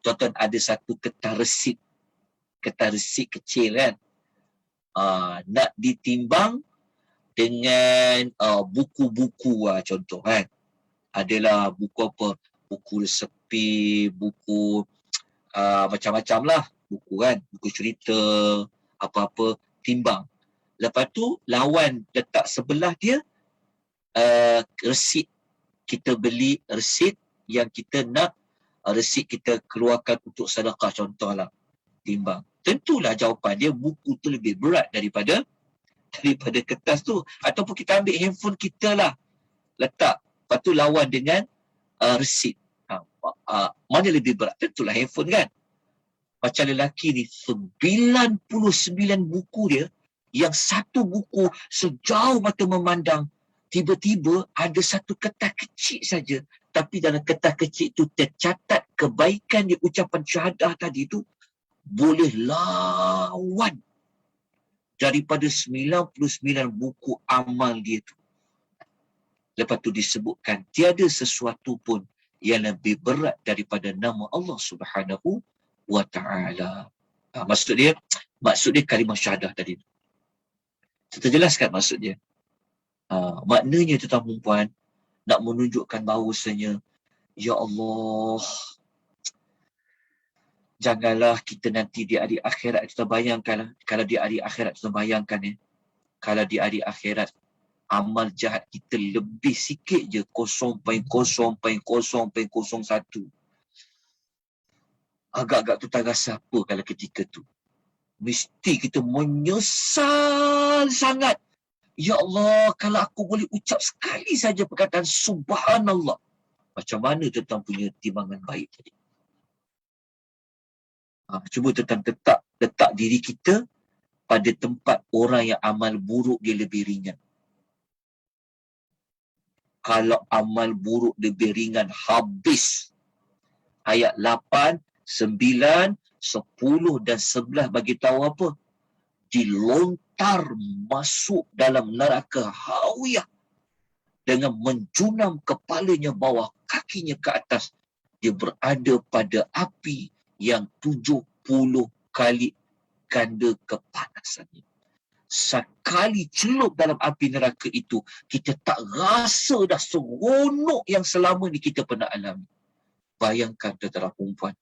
Contoh ada satu kertas resit kecil kan. Nak ditimbang dengan buku-buku contoh kan. Adalah buku apa? Buku resepi, buku macam-macam lah. Buku kan, buku cerita, apa-apa, timbang. Lepas tu lawan letak sebelah dia resit. Kita beli resit yang kita nak resit kita keluarkan untuk sedekah contohlah. Timbang. Tentulah jawapan dia buku tu lebih berat daripada kertas tu. Ataupun kita ambil handphone kita lah, letak. Lepas tu lawan dengan resit. Mana lebih berat? Tentulah handphone kan. Macam lelaki ni, 99 buku dia, yang satu buku sejauh mata memandang, tiba-tiba ada satu kertas kecil saja. Tapi dalam kertas kecil itu tercatat kebaikan di ucapan syahadah tadi tu boleh lawan daripada 99 buku amal dia tu. Lepas tu disebutkan tiada sesuatu pun yang lebih berat daripada nama Allah Subhanahu wa ta'ala. Maksud dia kalimah syahadah tadi. Kita jelaskan maksud dia. Maknanya tuan-tuan puan nak menunjukkan bahawasanya, ya Allah, janganlah kita nanti di hari akhirat kita bayangkan, kalau di hari akhirat kita bayangkan kalau di hari akhirat amal jahat kita lebih sikit je, 0.0.0.01. Agak-agak tu tak rasa apa kalau ketika tu. Mesti kita menyesal sangat. Ya Allah, kalau aku boleh ucap sekali saja perkataan Subhanallah. Macam mana tentang punya timbangan baik tadi? Cuba tentang letak diri kita pada tempat orang yang amal buruk dia lebih ringan. Kalau amal buruk lebih ringan, habis. Ayat 8, 9, 10 dan 11 bagi tahu apa? Dilontar masuk dalam neraka hawiyah dengan menjunam kepalanya bawah, kakinya ke atas. Dia berada pada api yang 70 kali ganda kepanasannya. Sekali celup dalam api neraka itu, kita tak rasa dah seronok yang selama ni kita pernah alami. Bayangkan tuan-tuan perempuan,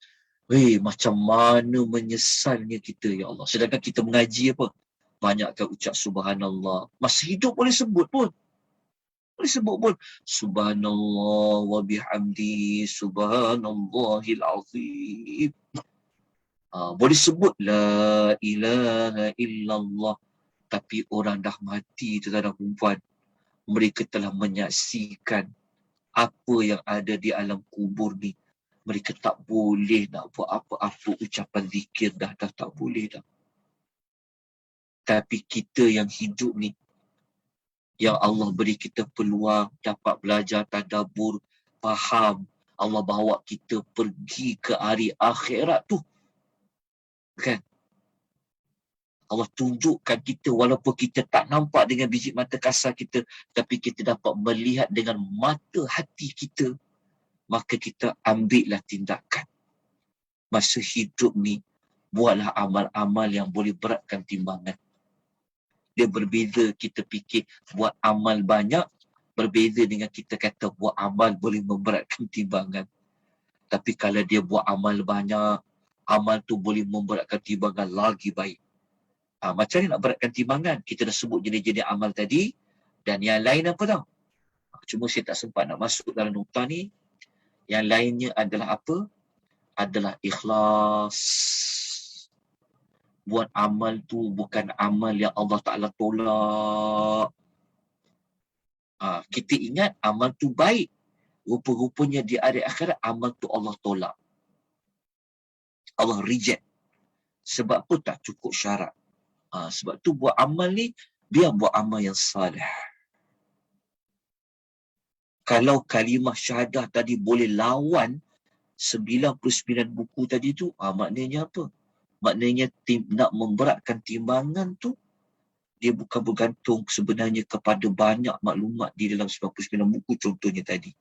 macam mana menyesalnya kita, ya Allah. Sedangkan kita mengaji apa? Banyakkan ucap subhanallah. Masih hidup boleh sebut pun. Subhanallah wa bihamdi subhanallahil azim. Boleh sebut la ilaha illallah. Tapi orang dah mati, tuan-tuan perempuan. Mereka telah menyaksikan apa yang ada di alam kubur ni. Mereka tak boleh nak buat apa-apa ucapan zikir dah tak boleh dah. Tapi kita yang hidup ni, yang Allah beri kita peluang dapat belajar tadabbur, faham, Allah bawa kita pergi ke hari akhirat tu. Kan? Allah tunjukkan kita walaupun kita tak nampak dengan biji mata kasar kita, tapi kita dapat melihat dengan mata hati kita, maka kita ambillah tindakan. Masa hidup ni, buatlah amal-amal yang boleh beratkan timbangan. Dia berbeza kita fikir buat amal banyak, berbeza dengan kita kata buat amal boleh memberatkan timbangan. Tapi kalau dia buat amal banyak, amal tu boleh memberatkan timbangan lagi baik. Macam ni nak beratkan timbangan. Kita dah sebut jenis-jenis amal tadi. Dan yang lain apa tau? Cuma saya tak sempat nak masuk dalam nota ni. Yang lainnya adalah apa? Adalah ikhlas. Buat amal tu bukan amal yang Allah Ta'ala tolak. Kita ingat amal tu baik. Rupa-rupanya di hari akhirat amal tu Allah tolak. Allah reject. Sebab apa tak cukup syarat. Sebab tu buat amal ni, biar buat amal yang salih. Kalau kalimah syahadah tadi boleh lawan 99 buku tadi tu, maknanya apa? Maknanya nak memberatkan timbangan tu, dia bukan bergantung sebenarnya kepada banyak maklumat di dalam 99 buku contohnya tadi.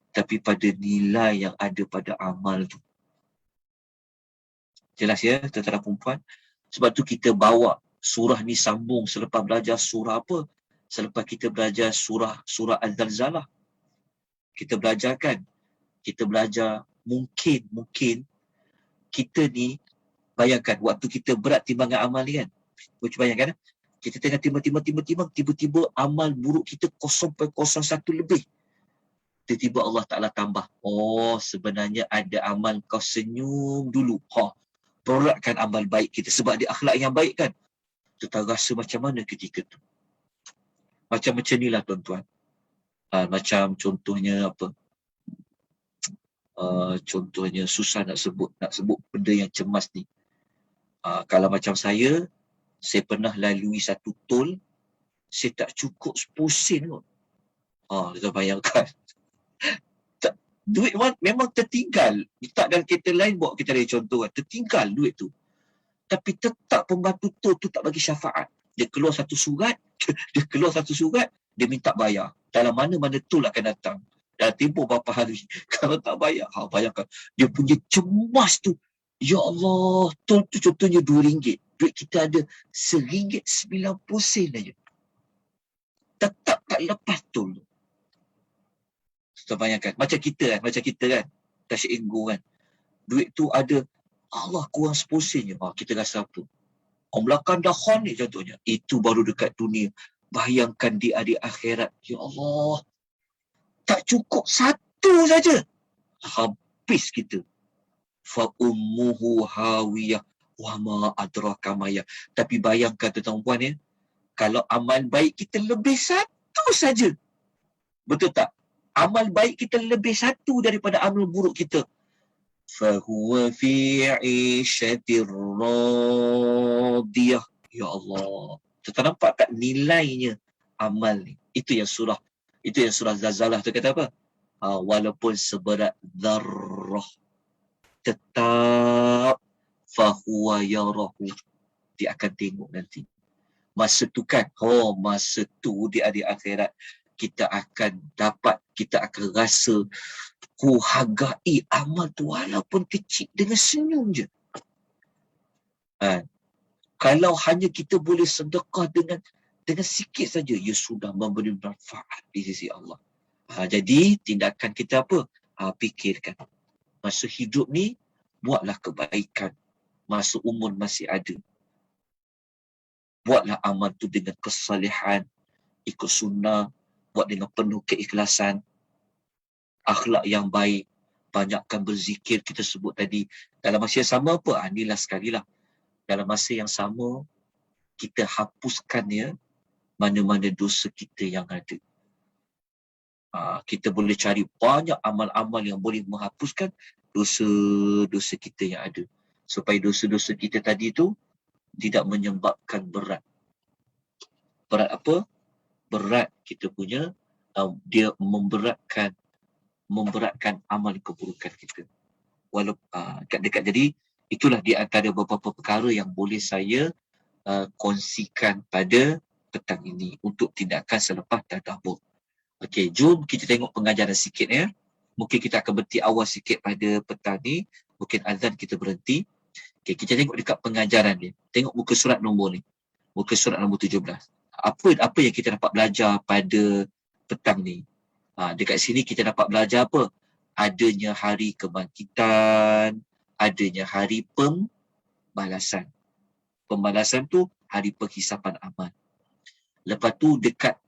Tapi pada nilai yang ada pada amal tu. Jelas ya, tuan-tuan dan puan-puan? Sebab tu kita bawa surah ni sambung selepas belajar surah apa? Selepas kita belajar surah Al-Zalzalah. Kita belajarkan. Kita belajar mungkin kita ni, bayangkan waktu kita berat timbangan amal ni kan. Cuba bayangkan, kita tengah timbang, tiba-tiba amal buruk kita 0.01 lebih. Tiba-tiba Allah Ta'ala tambah. Oh, sebenarnya ada amal kau senyum dulu. Beratkan amal baik kita. Sebab dia akhlak yang baik kan. Kita rasa macam mana ketika tu. Macam ni lah tuan-tuan. Macam contohnya apa? Contohnya susah nak sebut benda yang cemas ni. Kalau macam saya pernah lalui satu tol, saya tak cukup 10 sen kot. Kita bayangkan. Duit memang tertinggal. Letak dalam kereta lain, bawa kita dari contoh kan. Tertinggal duit tu. Tapi tetap pembantu tol tu tak bagi syafaat. Dia keluar satu surat, dia minta bayar. Dalam mana-mana tol akan datang. Dalam tempoh berapa hari. Kalau tak bayar, bayangkan. Dia punya cemas tu. Ya Allah, tol tu contohnya RM2. Duit kita ada RM1.90 aja. Tetap tak lepas tol. Kita bayangkan. Macam kita kan. Tasyik ego kan. Duit tu ada, Allah kurang 10 sen je. Kita rasa apa? Orang belakang dah hon ni contohnya. Itu baru dekat dunia. Bayangkan di hari akhirat. Ya Allah. Tak cukup satu saja. Habis kita. Fa ummuhu hawiyah wa ma adraka ma. Tapi bayangkan tuan-tuan ya. Kalau amal baik kita lebih satu saja. Betul tak? Amal baik kita lebih satu daripada amal buruk kita. Fahuwa fi 'ishatir radiyah. Ya Allah. Kita nampak tak nilainya amal ni? Itu yang surah Zalzalah tu kata apa? Walaupun seberat dzarrah, tetap fahuwa yarahu. Dia akan tengok nanti. Masa tu kan, masa tu di hari akhirat kita akan rasa hargai amal tu walaupun kecil dengan senyum je. Kalau hanya kita boleh sedekah dengan sikit saja, ia sudah memberi manfaat di sisi Allah. Jadi tindakan kita apa? Fikirkan. Masa hidup ni, buatlah kebaikan. Masa umur masih ada. Buatlah amal tu dengan kesalehan, ikut sunnah, buat dengan penuh keikhlasan, akhlak yang baik, banyakkan berzikir kita sebut tadi. Dalam masa yang sama apa? Inilah sekali lah. Dalam masa yang sama, kita hapuskan ya mana-mana dosa kita yang ada. Kita boleh cari banyak amal-amal yang boleh menghapuskan dosa-dosa kita yang ada. Supaya dosa-dosa kita tadi tu tidak menyebabkan berat. Berat apa? Berat kita punya, dia memberatkan amal keburukan kita. Walaupun dekat jadi Itulah di antara beberapa perkara yang boleh saya kongsikan pada petang ini untuk tindakan selepas tadabbur. Okey, jom kita tengok pengajaran sikit ya. Mungkin kita akan berhenti awal sikit pada petang ni. Mungkin azan kita berhenti. Okey, kita tengok dekat pengajaran ni. Tengok muka surat nombor ni. Muka surat nombor 17. Apa yang kita dapat belajar pada petang ni? Dekat sini kita dapat belajar apa? Adanya hari kebangkitan, adanya hari pembalasan. Pembalasan tu hari penghisapan amal. Lepas tu dekat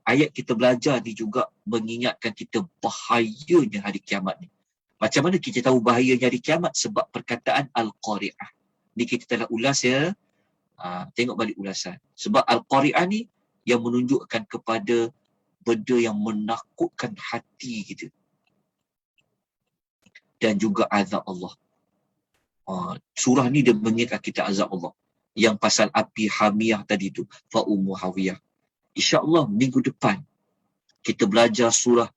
ayat kita belajar ni juga mengingatkan kita bahayanya hari kiamat ni. Macam mana kita tahu bahayanya hari kiamat? Sebab perkataan Al-Qari'ah. Ni kita telah ulas ya. Tengok balik ulasan. Sebab Al-Qari'ah ni yang menunjukkan kepada benda yang menakutkan hati kita. Dan juga azab Allah. Surah ni dia mengingatkan kita azab Allah. Yang pasal api hamiyah tadi tu. Fa'ummu hawiyah. InsyaAllah minggu depan kita belajar surah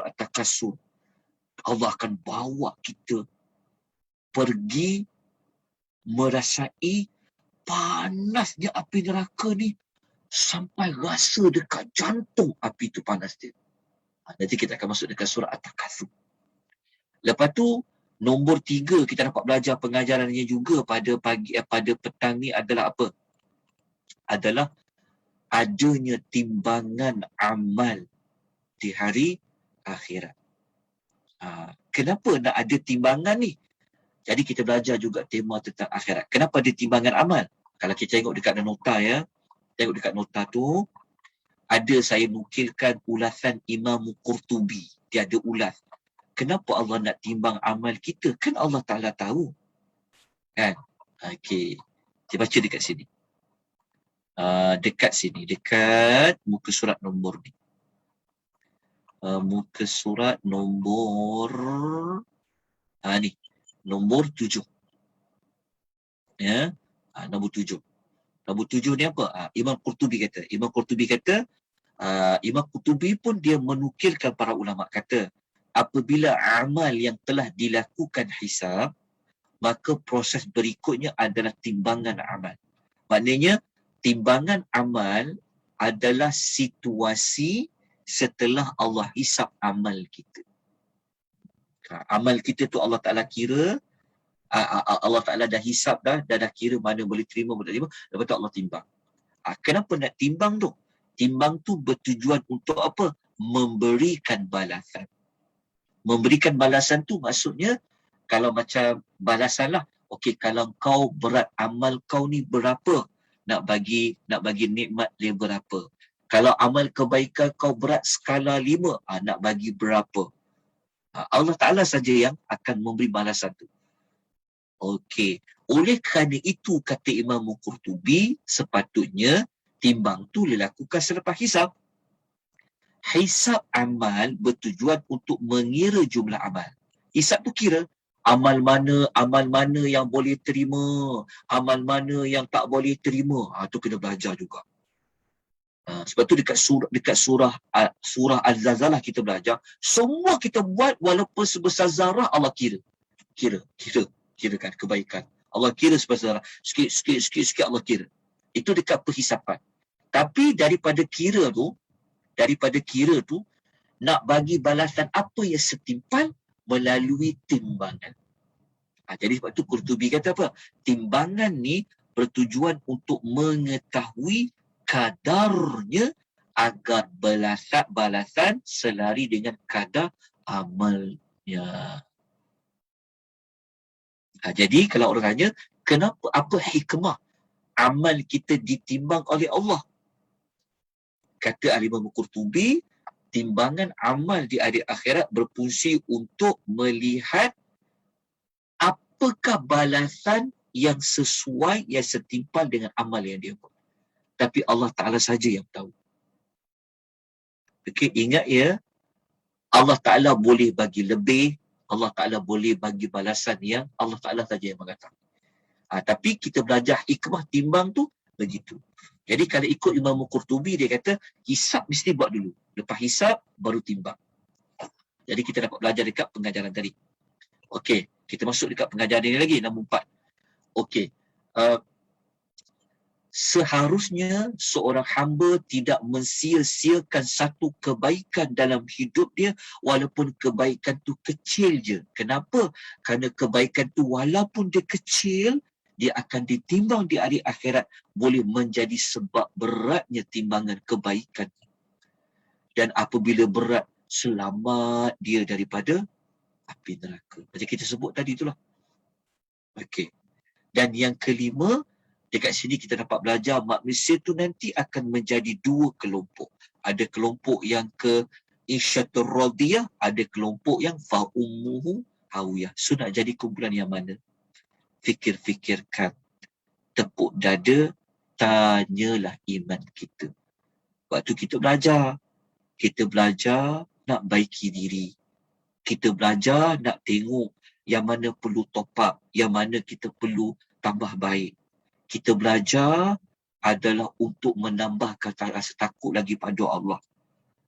At-Takassur. Allah akan bawa kita pergi merasai panasnya api neraka ni sampai rasa dekat jantung api tu panas dia. Nanti kita akan masuk dekat surah At-Takassur. Lepas tu nombor 3 kita dapat belajar pengajarannya juga pada petang ni adalah apa? Adalah adanya timbangan amal di hari akhirat. Kenapa nak ada timbangan ni? Jadi kita belajar juga tema tentang akhirat. Kenapa ada timbangan amal? Kalau kita tengok dekat nota ya, tengok dekat nota tu, ada saya nukilkan ulasan Imam Qurtubi. Dia ada ulas. Kenapa Allah nak timbang amal kita? Kan Allah Ta'ala tahu. Kan? Okey. Kita baca dekat sini. Dekat sini. Dekat muka surat nombor ni. Muka surat nombor ni. Nombor 7. Ya. Nombor 7. Nombor 7 ni apa? Imam Qurtubi kata. Imam Qurtubi pun dia menukilkan para ulama kata, apabila amal yang telah dilakukan hisab, maka proses berikutnya adalah timbangan amal. Maknanya, timbangan amal adalah situasi setelah Allah hisab amal kita. Amal kita tu Allah Ta'ala kira, Allah Ta'ala dah hisab dah kira mana boleh terima, boleh terima, lepas tu Allah timbang. Kenapa nak timbang tu? Timbang tu bertujuan untuk apa? Memberikan balasan. Memberikan balasan tu maksudnya, kalau macam balasan lah, okey, kalau kau berat amal kau ni berapa, nak bagi nikmat dia berapa. Kalau amal kebaikan kau berat skala 5, nak bagi berapa. Allah Ta'ala saja yang akan memberi balasan tu. Okey. Oleh kerana itu, kata Imam Qurtubi, sepatutnya timbang tu dilakukan selepas hisab. Hisab amal bertujuan untuk mengira jumlah amal. Hisab tu kira amal mana yang boleh terima, amal mana yang tak boleh terima. Tu kena belajar juga. Sebab tu dekat surah Al-Zalzalah kita belajar, semua kita buat walaupun sebesar zarah Allah kira kan kebaikan. Allah kira sebesar zarah. Sikit Allah kira. Itu dekat perhisapan. Tapi daripada kira tu nak bagi balasan apa yang setimpal melalui timbangan. Jadi sebab tu Qurtubi kata apa? Timbangan ni bertujuan untuk mengetahui kadarnya agar balasan selari dengan kadar amalnya. Jadi kalau orang tanya, apa hikmah amal kita ditimbang oleh Allah? Kata Al-Imam Qurtubi, timbangan amal di hari akhirat berfungsi untuk melihat apakah balasan yang sesuai, yang setimpal dengan amal yang dia buat. Tapi Allah Ta'ala saja yang tahu. Okey, ingat ya, Allah Ta'ala boleh bagi lebih, Allah Ta'ala boleh bagi balasan yang Allah Ta'ala saja yang mengatakan. Tapi kita belajar hikmah timbang tu begitu. Jadi kalau ikut Imam Qurtubi, dia kata hisab mesti buat dulu. Lepas hisab baru timbang. Jadi kita dapat belajar dekat pengajaran tadi. Okey, Kita masuk dekat pengajaran ini lagi, nombor 4. Okey. Seharusnya seorang hamba tidak mensia-siakan satu kebaikan dalam hidup dia walaupun kebaikan tu kecil je. Kenapa? Kerana kebaikan tu walaupun dia kecil, dia akan ditimbang di hari akhirat, boleh menjadi sebab beratnya timbangan kebaikan. Dan apabila berat, selamat dia daripada api neraka. Macam kita sebut tadi itulah. Okey. Dan yang kelima, dekat sini kita dapat belajar manusia tu nanti akan menjadi dua kelompok. Ada kelompok yang ke isyatur radiyah, ada kelompok yang fa'ummuhu hawiyah. So nak jadi kumpulan yang mana? Fikir-fikirkan, tepuk dada, tanyalah iman kita. Waktu kita belajar nak baiki diri. Kita belajar nak tengok yang mana perlu top up, yang mana kita perlu tambah baik. Kita belajar adalah untuk menambahkan rasa takut lagi pada Allah.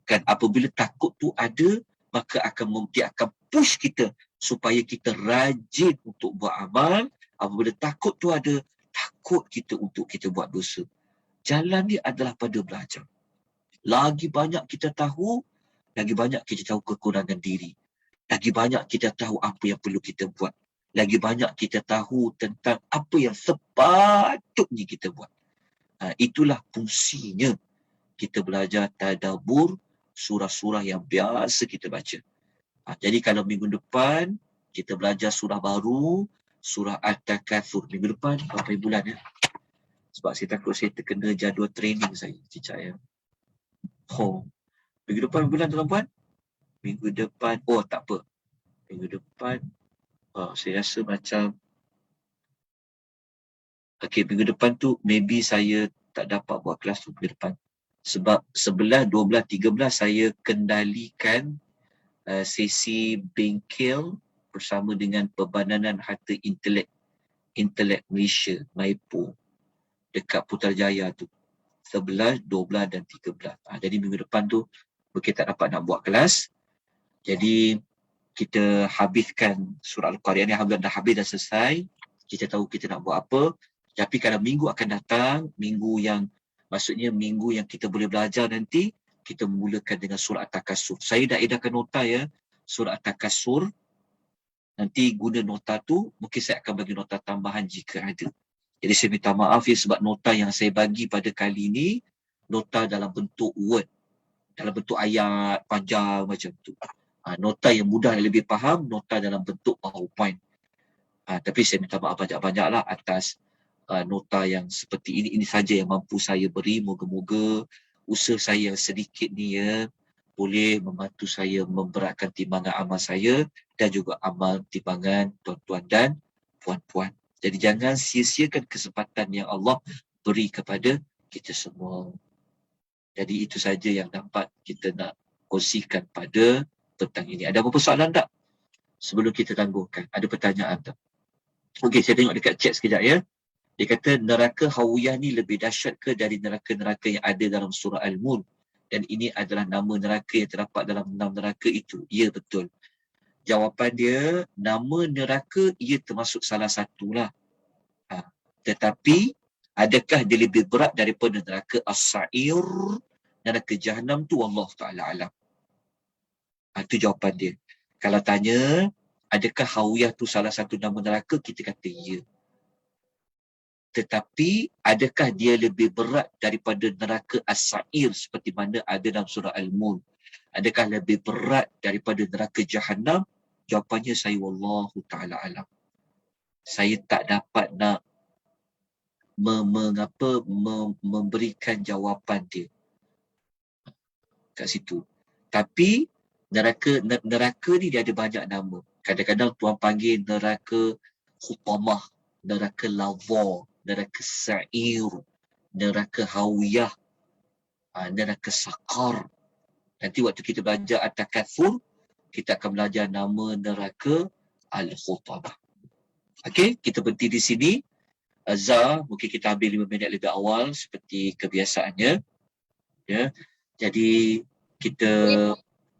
Kan apabila takut tu ada, maka dia akan push kita supaya kita rajin untuk buat amal. Apabila takut tu ada, takut kita untuk kita buat dosa. Jalan ni adalah pada belajar. Lagi banyak kita tahu, lagi banyak kita tahu kekurangan diri. Lagi banyak kita tahu apa yang perlu kita buat. Lagi banyak kita tahu tentang apa yang sepatutnya kita buat. Itulah fungsinya kita belajar tadabbur surah-surah yang biasa kita baca. Jadi kalau minggu depan kita belajar surah baru, surah At-Takatsur. Minggu depan berapa bulan ya? Sebab saya takut saya terkena jadual training saya, cicak ya. Minggu depan bulan tuan-puan? Minggu depan, tak apa. Minggu depan, saya rasa macam minggu depan tu maybe saya tak dapat buat kelas tu minggu depan. Sebab 11, 12, 13 saya kendalikan sesi bengkel bersama dengan Perbadanan Harta Intelek Malaysia, MYPO, dekat Putrajaya tu. 11, 12 dan 13. Jadi minggu depan tu kita tak dapat nak buat kelas. Jadi kita habiskan surah Al-Qari'ah ni, alhamdulillah dah habis, dah selesai. Kita tahu kita nak buat apa. Tapi kalau minggu akan datang, minggu yang kita boleh belajar nanti, kita mulakan dengan surah At-Takatsur. Saya dah edarkan nota ya, surah At-Takatsur. Nanti guna nota tu, mungkin saya akan bagi nota tambahan jika ada. Jadi saya minta maaf ya, sebab nota yang saya bagi pada kali ini, nota dalam bentuk word, dalam bentuk ayat panjang macam tu. Nota yang mudah dan lebih faham, nota dalam bentuk PowerPoint. Tapi saya minta maaf banyak-banyaklah atas nota yang seperti ini. Ini saja yang mampu saya beri. Moga-moga usaha saya yang sedikit ni ya, boleh membantu saya memberatkan timbangan amal saya dan juga amal timbangan tuan-tuan dan puan-puan. Jadi jangan sia-siakan kesempatan yang Allah beri kepada kita semua. Jadi itu saja yang dapat kita nak kongsikan pada petang ini. Ada apa-apa soalan tak? Sebelum kita tangguhkan. Ada pertanyaan tak? Okey, saya tengok dekat chat sekejap ya. Dia kata neraka Hawiyah ni lebih dahsyat ke dari neraka-neraka yang ada dalam surah Al-Mulk? Dan ini adalah nama neraka yang terdapat dalam 6 neraka itu. Ya, betul. Jawapan dia, nama neraka ia termasuk salah satulah. Tetapi adakah dia lebih berat daripada neraka As-Sa'ir, neraka Jahannam tu? Allah Ta'ala alam. Itu jawapan dia. Kalau tanya, adakah Hawiyah tu salah satu nama neraka? Kita kata ya. Tetapi adakah dia lebih berat daripada neraka As-Sa'ir seperti mana ada dalam surah Al-Mulk? Adakah lebih berat daripada neraka Jahannam? Jawapannya saya wallahu ta'ala alam. Saya tak dapat nak memberikan jawapan dia kat situ. Tapi neraka ni dia ada banyak nama. Kadang-kadang tuan panggil neraka Hutamah, neraka Lava, neraka Sa'ir, neraka Hawiyah, neraka Saqar. Nanti waktu kita belajar At-Takatsur, kita akan belajar nama neraka Al-Hutamah. Okey, kita berhenti di sini. Azhar, mungkin kita ambil 5 minit lebih awal seperti kebiasaannya. Ya. Jadi kita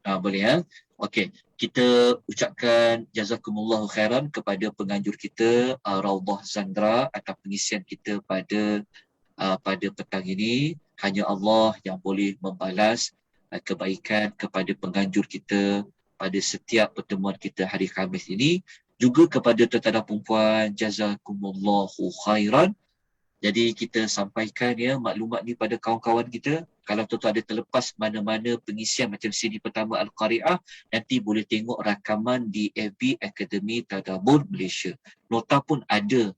Boleh ya. Okey, kita ucapkan jazakumullahu khairan kepada penganjur kita Raudhah Zandra atas pengisian kita pada petang ini. Hanya Allah yang boleh membalas kebaikan kepada penganjur kita pada setiap pertemuan kita hari Khamis ini. Juga kepada tuan-tuan dan puan, jazakumullahu khairan. Jadi kita sampaikan ya maklumat ni pada kawan-kawan kita. Kalau tuan-tuan ada terlepas mana-mana pengisian macam sini pertama Al-Qari'ah, nanti boleh tengok rakaman di FB Akademi Tadabbur Malaysia. Nota pun ada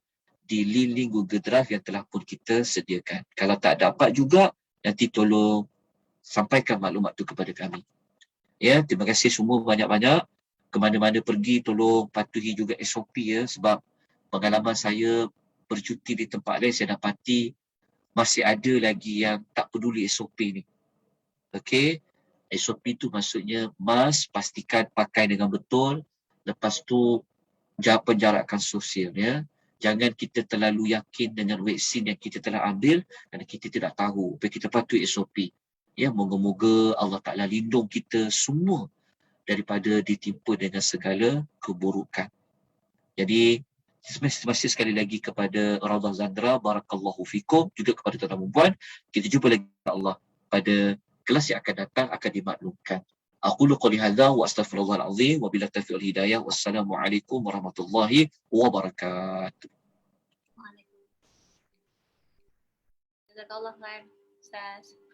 di link Google Drive yang telah pun kita sediakan. Kalau tak dapat juga, nanti tolong sampaikan maklumat tu kepada kami. Ya, terima kasih semua banyak-banyak. Ke mana-mana pergi, tolong patuhi juga SOP ya, sebab pengalaman saya bercuti di tempat lain, saya dapati masih ada lagi yang tak peduli SOP ni. Okey, SOP tu maksudnya mask, pastikan pakai dengan betul. Lepas tu penjarakan sosial ya. Jangan kita terlalu yakin dengan vaksin yang kita telah ambil kerana kita tidak tahu. Tapi kita patuhi SOP. Ya, moga-moga Allah Ta'ala lindung kita semua daripada ditimpa dengan segala keburukan. Jadi, terima kasih sekali lagi kepada Raudhah Zandra, barakallahu fikum, juga kepada tuan-tuan dan puan. Kita jumpa lagi insya-Allah pada kelas yang akan datang akan dimaklumkan. Aqulu qouli hadza wa astaghfirullahal azim wa billahi taufiq wal hidayah. Wassalamualaikum warahmatullahi wabarakatuh. Jazakallah khair, Ustaz.